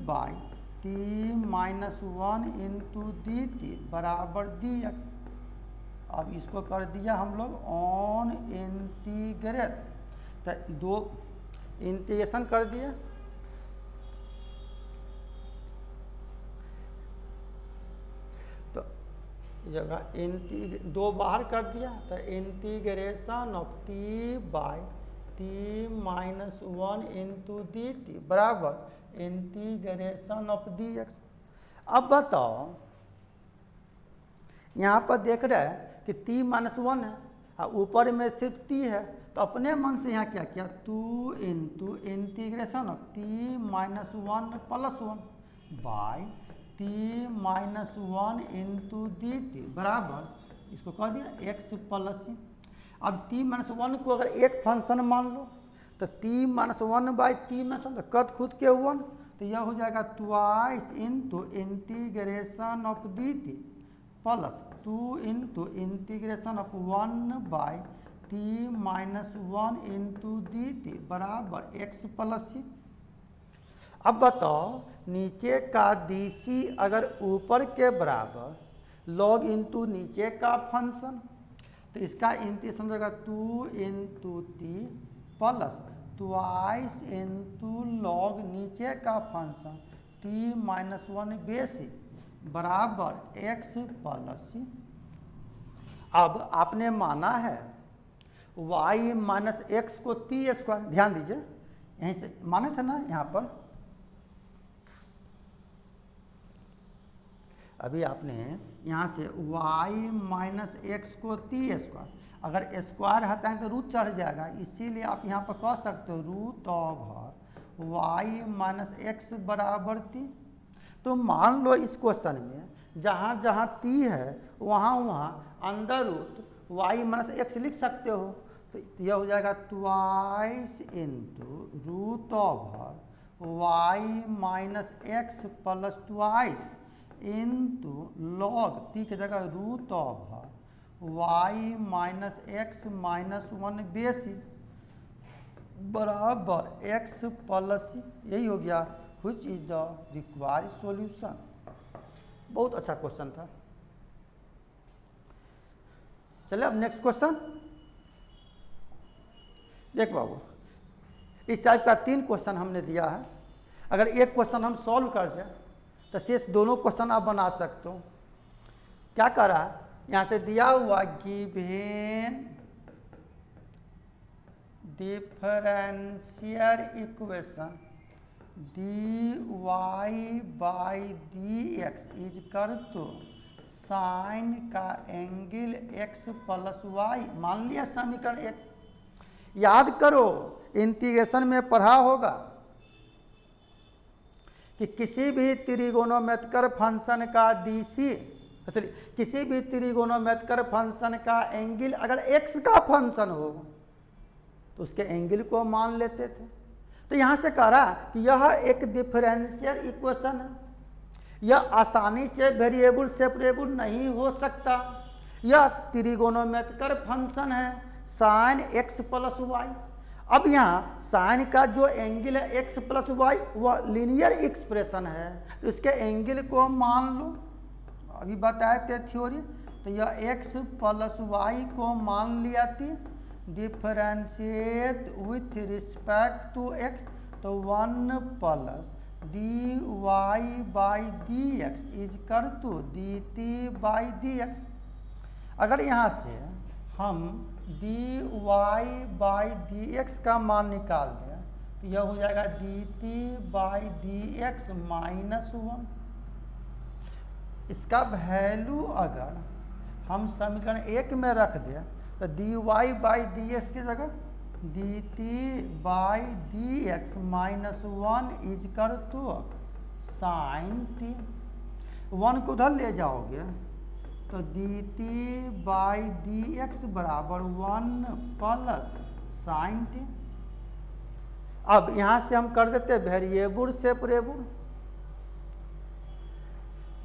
by t minus 1 into d t बराबर डी एक्स। अब इसको कर दिया हम लोग ऑन इंटीग्रेट, तो दो इंटीग्रेशन कर दिया, तो जगह दो बाहर कर दिया तो integration of t by t minus 1 into d t बराबर इंटीग्रेशन ऑफ डी एक्स। अब बताओ यहाँ पर देख रहे हैं कि t माइनस 1 है और ऊपर में सिर्फ t है, तो अपने मन से यहाँ क्या किया 2 into integration of T minus 1 plus 1 by t minus 1 into d t बराबर इसको कह दिया x प्लस सी। अब t माइनस 1 को अगर एक फंक्शन मान लो तो t minus 1 by t minus 1 कद खुद के 1, तो यह हो जाएगा twice into integration of D T plus 2 into integration of 1 by t minus 1 into d t बराबर x प्लस सी। अब बताओ नीचे का डी सी अगर ऊपर के बराबर लॉग इंटू नीचे का फंक्शन, तो इसका इंटीग्रेशन हो जाएगा 2 into t plus twice into log नीचे का फंक्शन टी माइनस 1 बेसी बराबर एक्स प्लस सी। अब आपने माना है y माइनस एक्स को टी स्क्वायर, ध्यान दीजिए यहीं से माने थे ना, यहाँ पर अभी आपने यहाँ से y माइनस एक्स को टी स्क्वायर, अगर स्क्वायर हटाएं तो रूट चढ़ जाएगा, इसीलिए आप यहाँ पर कह सकते हो root over y minus x बराबर टी। तो मान लो इस क्वेश्चन में जहाँ जहाँ t है वहाँ वहाँ अंदर रूट y माइनस एक्स लिख सकते हो, तो यह हो जाएगा twice into root over y minus x plus twice into log t की जगह root over y minus x minus 1 बेसी बराबर x प्लस सी। यही हो गया which is the required solution. बहुत अच्छा क्वेश्चन था। चलिए अब नेक्स्ट क्वेश्चन देख बाबू, इस टाइप का 3 क्वेश्चन हमने दिया है। अगर एक क्वेश्चन हम सॉल्व कर दें तो शेष दोनों क्वेश्चन आप बना सकते हो। क्या कर रहा है, यहाँ से दिया हुआ given differential equation dy by D x is कर तो साइन का एंगल x प्लस वाई, मान लिया समीकरण 1। याद करो इंटीग्रेशन में पढ़ा होगा कि किसी भी त्रिगोनोमेट्रिक फंक्शन का डीसी, किसी भी त्रिगोनोमेट्रिक फंक्शन का एंगल अगर x का फंक्शन हो तो उसके एंगल को मान लेते थे। तो यहाँ से कह रहा कि यह एक डिफरेंशियल इक्वेशन है, यह आसानी से वेरिएबल सेपरेबल नहीं हो सकता। यह त्रिगोनोमेट्रिक फंक्शन है साइन x प्लस वाई। अब यहाँ साइन का जो एंगल है x प्लस वाई वह लीनियर एक्सप्रेशन है, तो इसके एंगल को मान लो, अभी बताए थे थ्योरी। तो यह x प्लस वाई को मान लिया थी differentiate with respect to x, तो 1 plus d Y by D x is कर to d t by D x. अगर यहाँ से हम D Y by D x का मान निकाल दें तो यह हो जाएगा d t by D x minus 1। इसका वैल्यू अगर हम समीकरण 1 में रख दें तो d Y by D x की जगह d t by D x minus 1 is कर तो साइन टी। 1 को उधर ले जाओगे तो d t by D x बराबर 1 प्लस साइन टी। अब यहाँ से हम कर देते वेरिएबल सेपरेबल।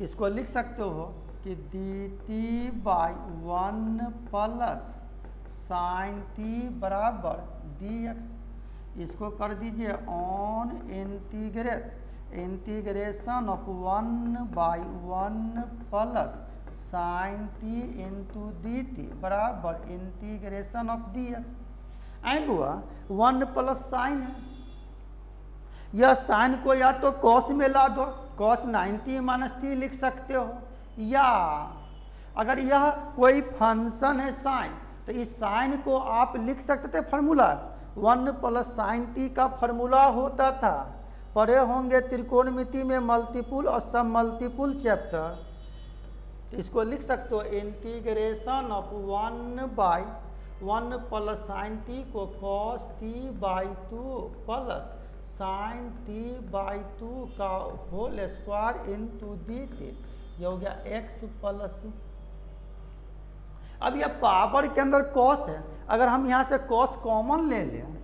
इसको लिख सकते हो कि d t by 1 plus sine t बराबर डी एक्स। इसको कर दीजिए on integration of 1 by 1 plus sine t into d t बराबर integration of d x. And हुआ 1 प्लस साइन है, यह साइन को या तो कॉस में ला दो, कॉस 90 माइनस टी लिख सकते हो, या अगर यह कोई फंक्शन है साइन तो इस साइन को आप लिख सकते थे फार्मूला 1 प्लस साइन टी का फार्मूला होता था। पढ़े होंगे त्रिकोणमिति में मल्टीपुल और सब मल्टीपुल चैप्टर, तो इसको लिख सकते हो integration of 1 by 1 plus sine t को cos t by 2 plus sine t by 2 का whole square into d t, यह हो गया एक्स प्लस। अब यह पावर के अंदर कॉस है, अगर हम यहाँ से कॉस कॉमन ले लें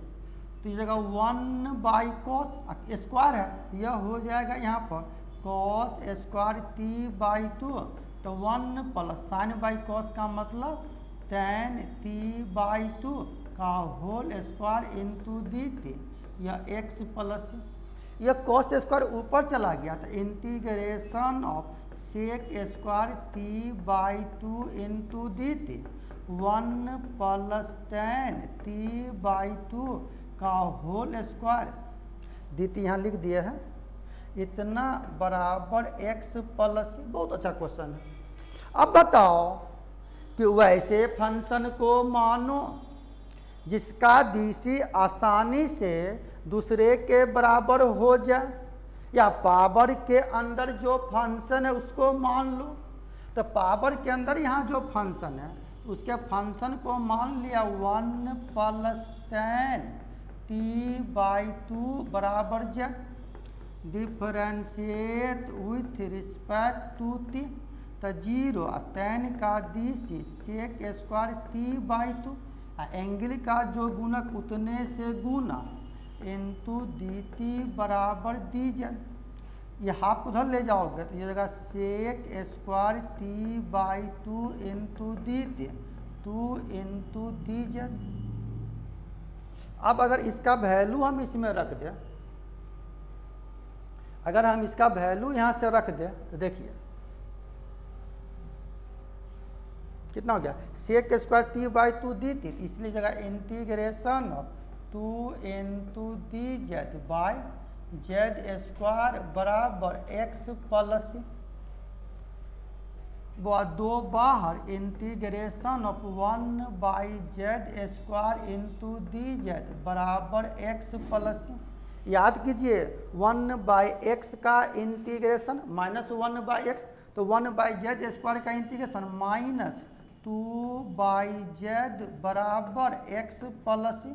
तो ये जगह 1 बाई कॉस स्क्वायर है, यह हो जाएगा यहाँ पर कॉस स्क्वायर टी बाई 2, तो 1 प्लस साइन बाई कॉस का मतलब tan टी बाई 2 का whole square into d t, यह एक्स प्लस। यह कॉस स्क्वायर ऊपर चला गया तो integration of sec square t by 2 into d t 1 plus tan t by 2 का होल स्क्वायर, डी टी यहाँ लिख दिए हैं, इतना बराबर एक्स प्लस। बहुत अच्छा क्वेश्चन है। अब बताओ कि वैसे फंक्शन को मानो जिसका डीसी आसानी से दूसरे के बराबर हो जाए, या पावर के अंदर जो फंक्शन है उसको मान लो। तो पावर के अंदर यहाँ जो फंक्शन है उसके फंक्शन को मान लिया 1 प्लस tan टी बाई 2 बराबर z, differentiate with respect to t, तो 0 tan का d c sec square t by 2, angle का जो गुणक उतने से गुना इंटू डी टी बराबर डी जेड। ये हाफ उधर ले जाओगे तो ये जगह sec square t by 2 into d t 2 into d z. अब अगर इसका वैल्यू हम इसमें रख दें, अगर हम इसका वैल्यू यहाँ से रख दें तो देखिए कितना हो गया, sec square t by 2 d t, इसलिए जगह integration of 2 into d z by z square बराबर एक्स प्लस, वह 2 बाहर integration of 1 by z square into d z बराबर एक्स प्लस। याद कीजिए 1 बाई एक्स का इंटीग्रेशन माइनस 1 बाई एक्स, तो 1 बाई जेड स्क्वायर का इंटीग्रेशन माइनस 2 बाई जेड बराबर एक्स प्लस।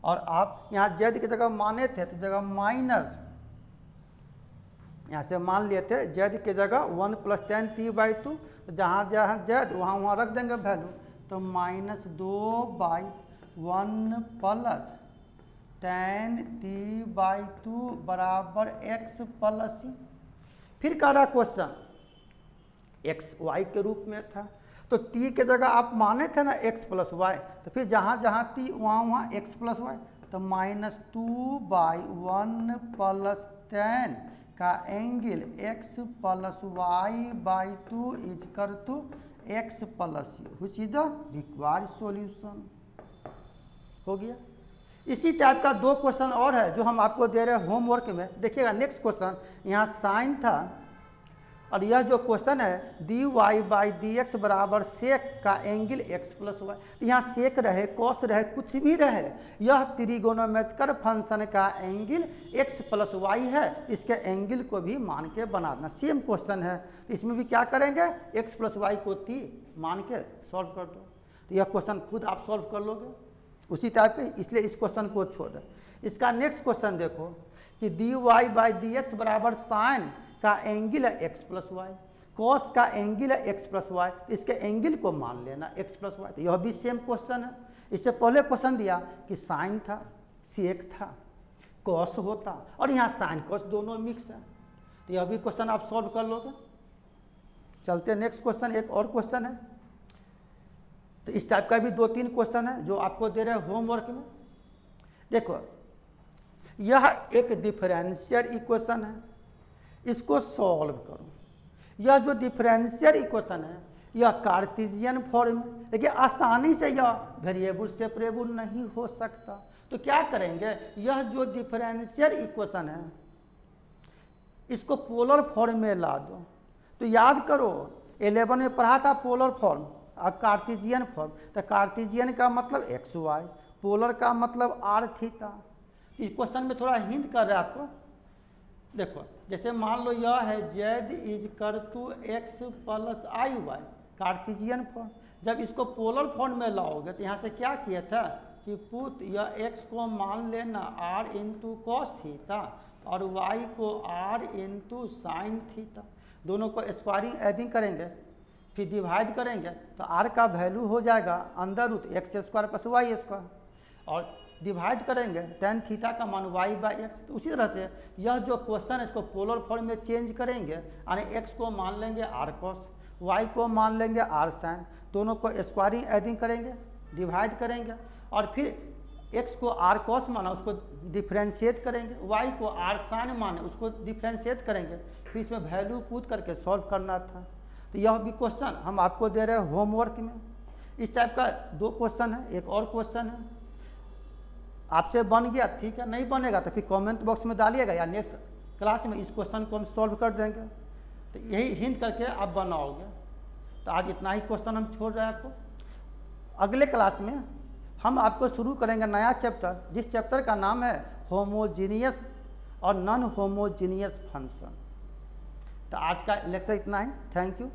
और आप यहाँ जेड की जगह माने थे तो जगह माइनस, यहाँ से मान लिए थे जेड की जगह 1 प्लस tan टी बाई 2, जहाँ जहाँ जेड वहाँ रख देंगे वैल्यू, तो minus 2 by 1 plus tan t by 2 बराबर एक्स प्लस। फिर कह रहा क्वेश्चन एक्स वाई के रूप में था, तो टी के जगह आप माने थे ना एक्स प्लस वाई, तो फिर जहाँ जहाँ टी वहाँ एक्स प्लस वाई, तो माइनस 2 बाई 1 प्लस tan का angle x plus y by 2 is कर to x plus, which is the required solution. हो गया। इसी टाइप का 2 क्वेश्चन और है जो हम आपको दे रहे हैं होमवर्क में। देखिएगा नेक्स्ट क्वेश्चन, यहाँ साइन था और यह जो क्वेश्चन है dy बाई डी एक्स बराबर सेक का एंगल x प्लस वाई। यहाँ सेक रहे, कॉस रहे, कुछ भी रहे, यह त्रिगोनोमेट्रिक फंक्शन का एंगल x प्लस वाई है। इसके एंगल को भी मान के बना देना। सेम क्वेश्चन है, इसमें भी क्या करेंगे, x प्लस वाई को t मान के सॉल्व कर दो। तो यह क्वेश्चन खुद आप सॉल्व कर लोगे उसी टाइप के, इसलिए इस क्वेश्चन को छोड़ दें। इसका नेक्स्ट क्वेश्चन देखो कि dy बाई डी एक्स बराबर साइन का एंगल है x प्लस वाई, कॉस का एंगल है x प्लस वाई, इसके एंगल को मान लेना x प्लस वाई। तो यह भी सेम क्वेश्चन है। इससे पहले क्वेश्चन दिया कि साइन था, सेक था, कॉस होता और यहाँ साइन कॉस दोनों मिक्स है। तो यह भी क्वेश्चन आप सॉल्व कर लोगे। चलते हैं नेक्स्ट क्वेश्चन, एक और क्वेश्चन है। तो इस टाइप का भी 2-3 क्वेश्चन है जो आपको दे रहे हैं होमवर्क में। देखो यह एक डिफरेंशियल इक्वेशन है, इसको सॉल्व करो। यह जो डिफरेंशियल इक्वेशन है यह कार्टेशियन फॉर्म में, लेकिन आसानी से यह वेरिएबल सेपरेबल नहीं हो सकता। तो क्या करेंगे, यह जो डिफरेंशियल इक्वेशन है इसको पोलर फॉर्म में ला दो। तो याद करो 11 में पढ़ा था पोलर फॉर्म और कार्टेशियन फॉर्म। तो कार्टेशियन का मतलब एक्स वाई, पोलर का मतलब आर थीटा। इस क्वेश्चन में थोड़ा हिंट कर रहा है आपको। देखो जैसे मान लो यह है z इज कर to x plus i y, cartesian form. जब इसको पोलर फॉर्म में लाओगे तो यहाँ से क्या किया था कि पुट यह x को मान लेना r इंटू कॉस थीटा और y को r इंटू साइन थीटा। दोनों को स्क्वायरिंग एडिंग करेंगे, फिर डिवाइड करेंगे तो r का वैल्यू हो जाएगा under root x square plus y square, और डिवाइड करेंगे टेन थीटा का मान y बाई एक्स। तो उसी तरह से यह जो क्वेश्चन है इसको पोलर फॉर्म में चेंज करेंगे, यानी x को मान लेंगे r cos, y को मान लेंगे r sin, दोनों को स्क्वायरिंग एडिंग करेंगे, डिवाइड करेंगे और फिर x को r cos माना उसको डिफ्रेंशिएट करेंगे, y को r sin माने उसको डिफ्रेंशिएट करेंगे, फिर इसमें वैल्यू पुट करके सॉल्व करना था। तो यह भी क्वेश्चन हम आपको दे रहे हैं होमवर्क में। इस टाइप का 2 क्वेश्चन है, एक और क्वेश्चन है। आपसे बन गया ठीक है, नहीं बनेगा तो फिर कमेंट बॉक्स में डालिएगा या नेक्स्ट क्लास में इस क्वेश्चन को हम सॉल्व कर देंगे। तो यही हिंट करके आप बनाओगे। तो आज इतना ही क्वेश्चन हम छोड़ रहे हैं आपको। अगले क्लास में हम आपको शुरू करेंगे नया चैप्टर, जिस चैप्टर का नाम है होमोजीनियस और नॉन होमोजीनियस फंक्शन। तो आज का लेक्चर इतना ही। Thank you.